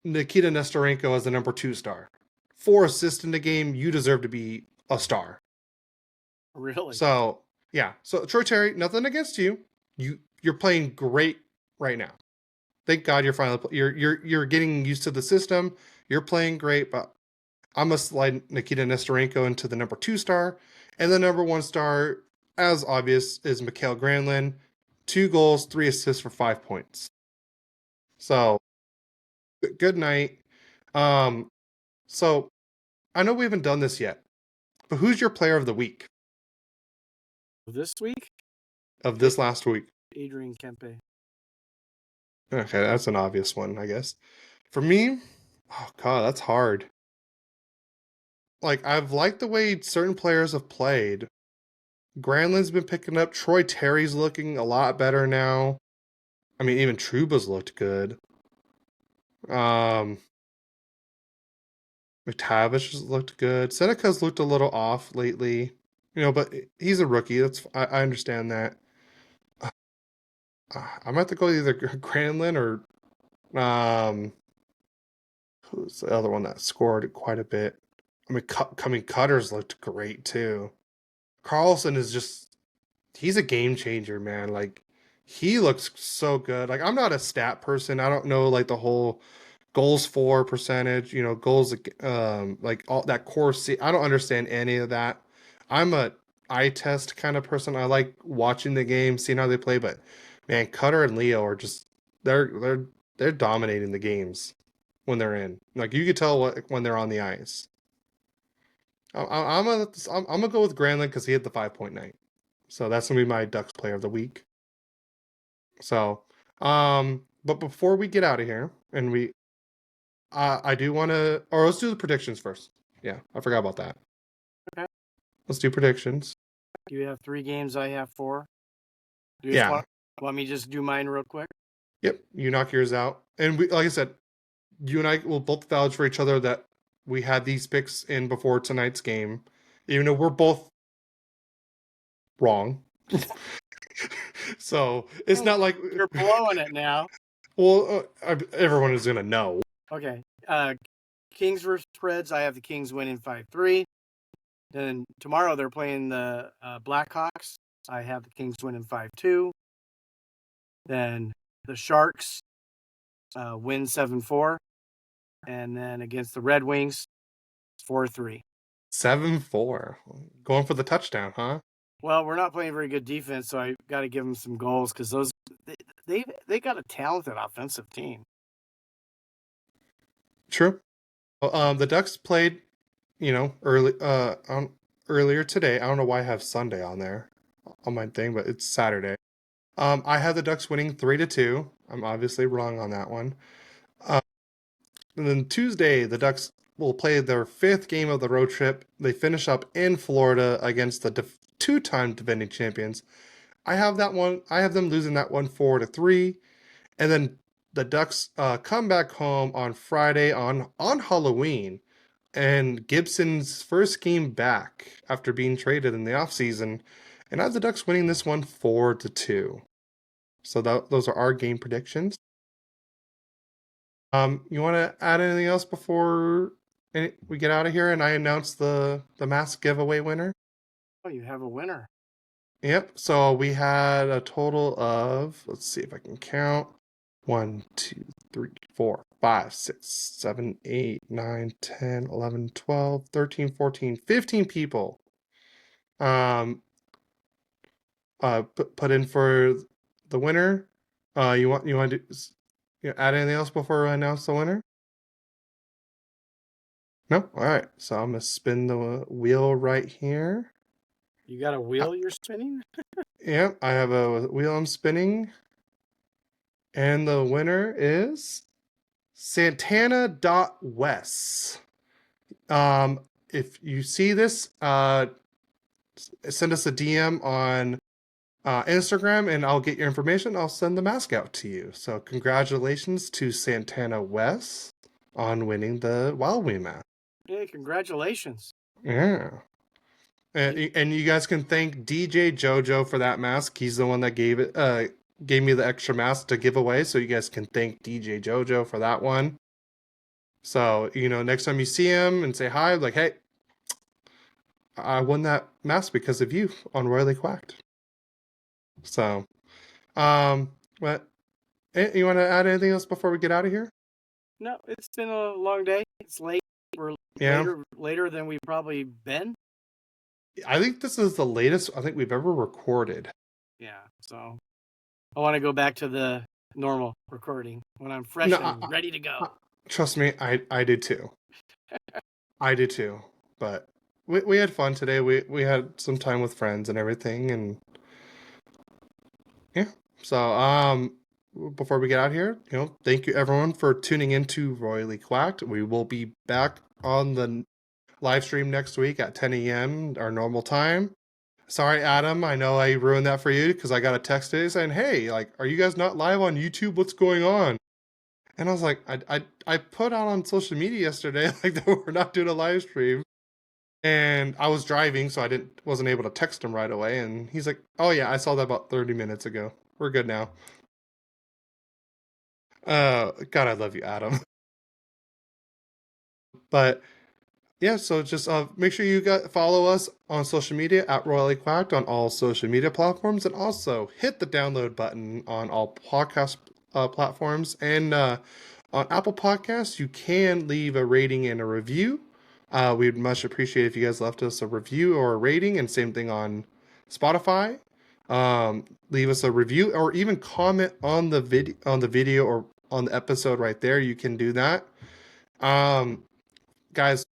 Nikita Nesterenko as the number 2 star. 4 assists in the game. You deserve to be a star. Really? So, yeah. So, Troy Terry, nothing against you. You're playing great right now. Thank God you're finally you're getting used to the system. You're playing great, but I'm gonna slide Nikita Nesterenko into the number 2 star, and the number 1 star, as obvious, is Michael Granlund. 2 goals, 3 assists for 5 points. So, good night. So I know we haven't done this yet, but who's your player of the week This week? of this last week? Adrian Kempe. Okay, that's an obvious one, I guess. For me, oh god, that's hard. Like, I've liked the way certain players have played. Granlund's been picking up. Troy Terry's looking a lot better now. I mean, even Truba's looked good. McTavish has looked good. Seneca's looked a little off lately. But he's a rookie. I understand that. I'm gonna have to go either Granlund or who's the other one that scored quite a bit. I mean, Cutter's looked great too. Carlsson is he's a game changer, man. Like, he looks so good. Like, I'm not a stat person. I don't know like the whole goals for percentage, goals like all that core. I don't understand any of that. I'm a eye test kind of person. I like watching the game, seeing how they play, but man, Cutter and Leo are just they're dominating the games when they're in. Like, you could tell when they're on the ice. I'm gonna go with Granlund because he had the 5-point night. So that's gonna be my Ducks player of the week. So, but before we get out of here, and I do want to, or let's do the predictions first. Yeah, I forgot about that. Okay. Let's do predictions. You have 3 games. I have 4. Do you Yeah. want me to just do mine real quick? Yep. You knock yours out, and like I said, you and I will both vouch for each other that we had these picks in before tonight's game, even though we're both wrong. So it's not like you're blowing it now. Well, everyone is gonna know. Okay. Kings versus Preds. I have the Kings winning 5-3. Then tomorrow they're playing the Blackhawks. I have the Kings winning 5-2. Then the Sharks win 7-4. And then against the Red Wings, 4-3. 7-4. Going for the touchdown, huh? Well, we're not playing very good defense, so I got to give them some goals because they got a talented offensive team. True. Well, the Ducks played, earlier today. I don't know why I have Sunday on there on my thing, but it's Saturday. I had the Ducks winning 3-2. I'm obviously wrong on that one. And then Tuesday, the Ducks will play their 5th game of the road trip. They finish up in Florida against the 2-time defending champions. I have them losing that one 4-3. And then the Ducks come back home on Friday on Halloween. And Gibson's first game back after being traded in the offseason. And I have the Ducks winning this one 4-2. So those are our game predictions. You want to add anything else before we get out of here and I announce the mask giveaway winner? Oh, you have a winner. Yep. So we had a total of, let's see if I can count. 1, 2, 3, 4, 5, 6, 7, 8, 9, 10, 11, 12, 13, 14, 15 people put in for the winner. You want to add anything else before I announce the winner? No? All right. So I'm going to spin the wheel right here. You got a wheel you're spinning? Yeah, I have a wheel I'm spinning. And the winner is Santana.Wes. If you see this, send us a DM on Instagram and I'll get your information. I'll send the mask out to you. So congratulations to Santana Wes on winning the Wild Wee mask. Hey, congratulations. Yeah. And you guys can thank DJ Jojo for that mask. He's the one that gave me the extra mask to give away. So you guys can thank DJ Jojo for that one. So, next time you see him and say hi, like, hey, I won that mask because of you on Royally Quacked. So, what? You want to add anything else before we get out of here? No, it's been a long day. It's late. We're later than we've probably been. I think this is the latest I think we've ever recorded. Yeah, so I want to go back to the normal recording when I'm fresh and ready to go. Trust me, I did too. I did too. But we had fun today. We had some time with friends and everything, and yeah. So before we get out here, thank you everyone for tuning into Royally Quacked. We will be back on the live stream next week at 10 a.m. our normal time. Sorry, Adam. I know I ruined that for you because I got a text today saying, "Hey, are you guys not live on YouTube? What's going on?" And I was like, I put out on social media yesterday that we're not doing a live stream, and I was driving, so I wasn't able to text him right away. And he's like, "Oh yeah, I saw that about 30 minutes ago. We're good now." God, I love you, Adam. But yeah, so just make sure you follow us on social media at Royally Quacked on all social media platforms, and also hit the download button on all podcast platforms. And on Apple Podcasts, you can leave a rating and a review. We'd much appreciate if you guys left us a review or a rating, and same thing on Spotify. Leave us a review or even comment on the video or on the episode right there. You can do that. Guys,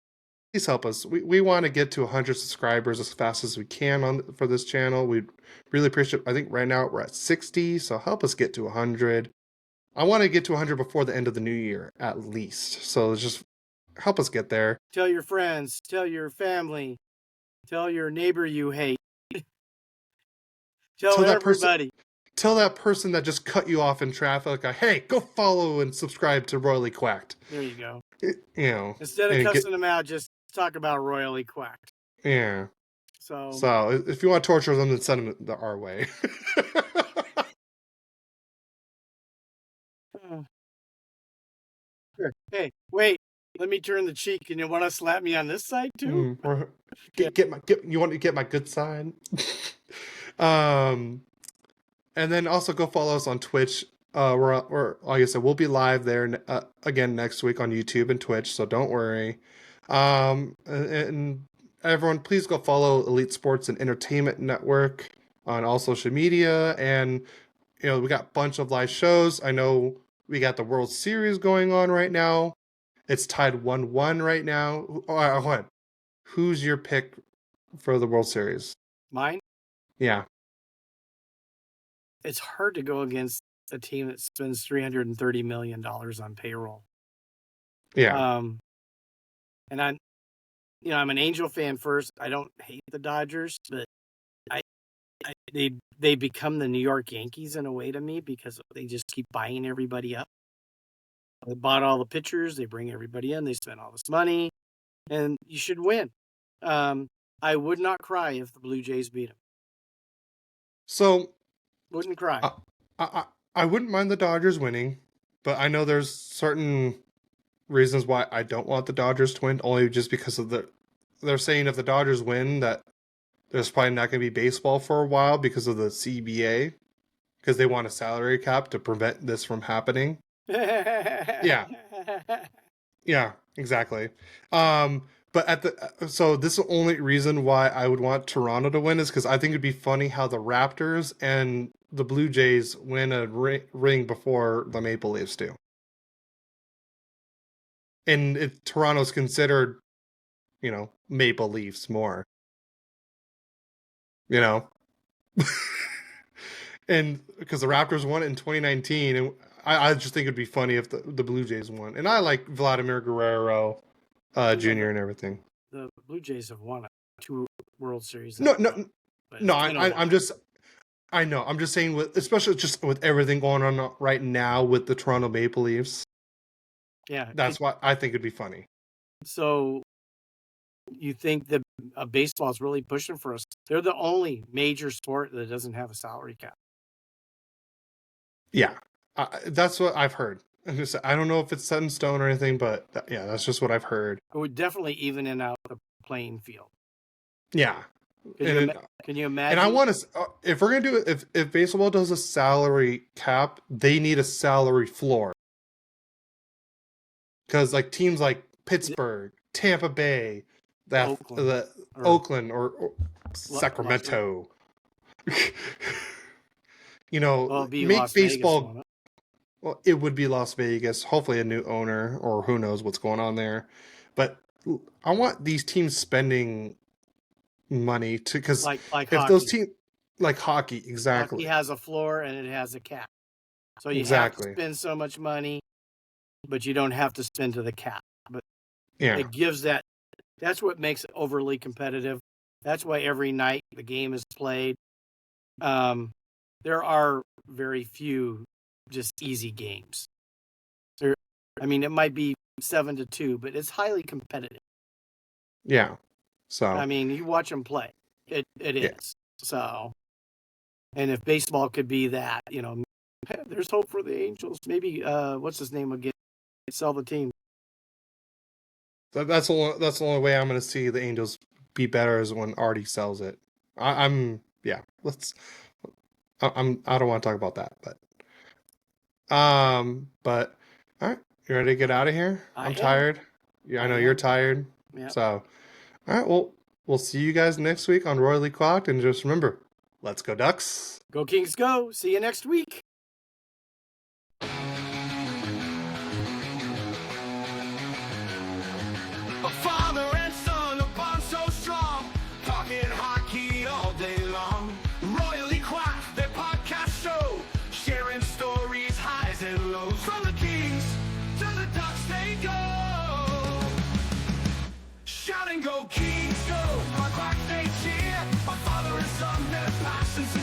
please help us. We want to get to 100 subscribers as fast as we can for this channel. We'd really appreciate it. I think right now we're at 60, so help us get to 100. I want to get to 100 before the end of the new year, at least. So just help us get there. Tell your friends, tell your family, tell your neighbor you hate. Tell everybody. Tell that person that just cut you off in traffic, hey, go follow and subscribe to Royally Quacked. There you go. Instead of cussing them out, just talk about Royally Quacked. Yeah. So if you want to torture them, then send them our way. Sure. Hey, wait. Let me turn the cheek, and you want to slap me on this side too? You want to get my good side? And then also go follow us on Twitch. We're like I said, we'll be live there again next week on YouTube and Twitch, so don't worry. And everyone, please go follow Elite Sports and Entertainment Network on all social media. And we got a bunch of live shows. I know we got the World Series going on right now. It's tied 1-1 right now. Hold on. Who's your pick for the World Series? Mine? Yeah. It's hard to go against a team that spends $330 million on payroll. Yeah. And I'm an Angel fan first. I don't hate the Dodgers, but they become the New York Yankees in a way to me because they just keep buying everybody up. They bought all the pitchers. They bring everybody in. They spend all this money, and you should win. I would not cry if the Blue Jays beat them. So, wouldn't cry. I wouldn't mind the Dodgers winning, but I know there's certain reasons why I don't want the Dodgers to win, only just because of they're saying if the Dodgers win that there's probably not going to be baseball for a while because of the CBA, because they want a salary cap to prevent this from happening. Yeah, exactly. But so this is the only reason why I would want Toronto to win is because I think it'd be funny how the Raptors and the Blue Jays win a ring before the Maple Leafs do. And if Toronto's considered, Maple Leafs more. you know. And because the Raptors won it in 2019, and I just think it'd be funny if the Blue Jays won. And I like Vladimir Guerrero Jr. and everything. The Blue Jays have won 2 World Series. No, I'm just saying especially just with everything going on right now with the Toronto Maple Leafs. Yeah, that's why I think it'd be funny. So, you think that baseball is really pushing for us? They're the only major sport that doesn't have a salary cap. Yeah, that's what I've heard. I don't know if it's set in stone or anything, but yeah, that's just what I've heard. It would definitely even out the playing field. Yeah. Can you imagine? And I want to, if we're going to do it, if baseball does a salary cap, they need a salary floor. Because like teams like Pittsburgh, Tampa Bay, Oakland or Sacramento, you know, make Las baseball. Well, it would be Las Vegas. Hopefully, a new owner, or who knows what's going on there. But I want these teams spending money to, because like if hockey. Those teams like hockey, exactly, hockey has a floor and it has a cap, so you have to spend so much money, but you don't have to spend to the cap. But it gives that's what makes it overly competitive. That's why every night the game is played. There are very few just easy games. It might be 7-2, but it's highly competitive. Yeah. So you watch them play. It is. So, and if baseball could be that, there's hope for the Angels. Maybe what's his name again? Sell the team. That's the only way I'm going to see the Angels be better is when Artie sells it. I don't want to talk about that, but all right, you ready to get out of here? I'm tired. Yeah, I know you're tired. Yeah. So, all right, well, we'll see you guys next week on Royally Clocked, and just remember, let's go Ducks. Go Kings go. See you next week. A father and son, a bond so strong, talking hockey all day long. Royally Clocked, their podcast show, sharing stories, highs and lows. From the Kings to the Ducks they go. Shout and go Kings go, my back they cheer. My father and son, their passions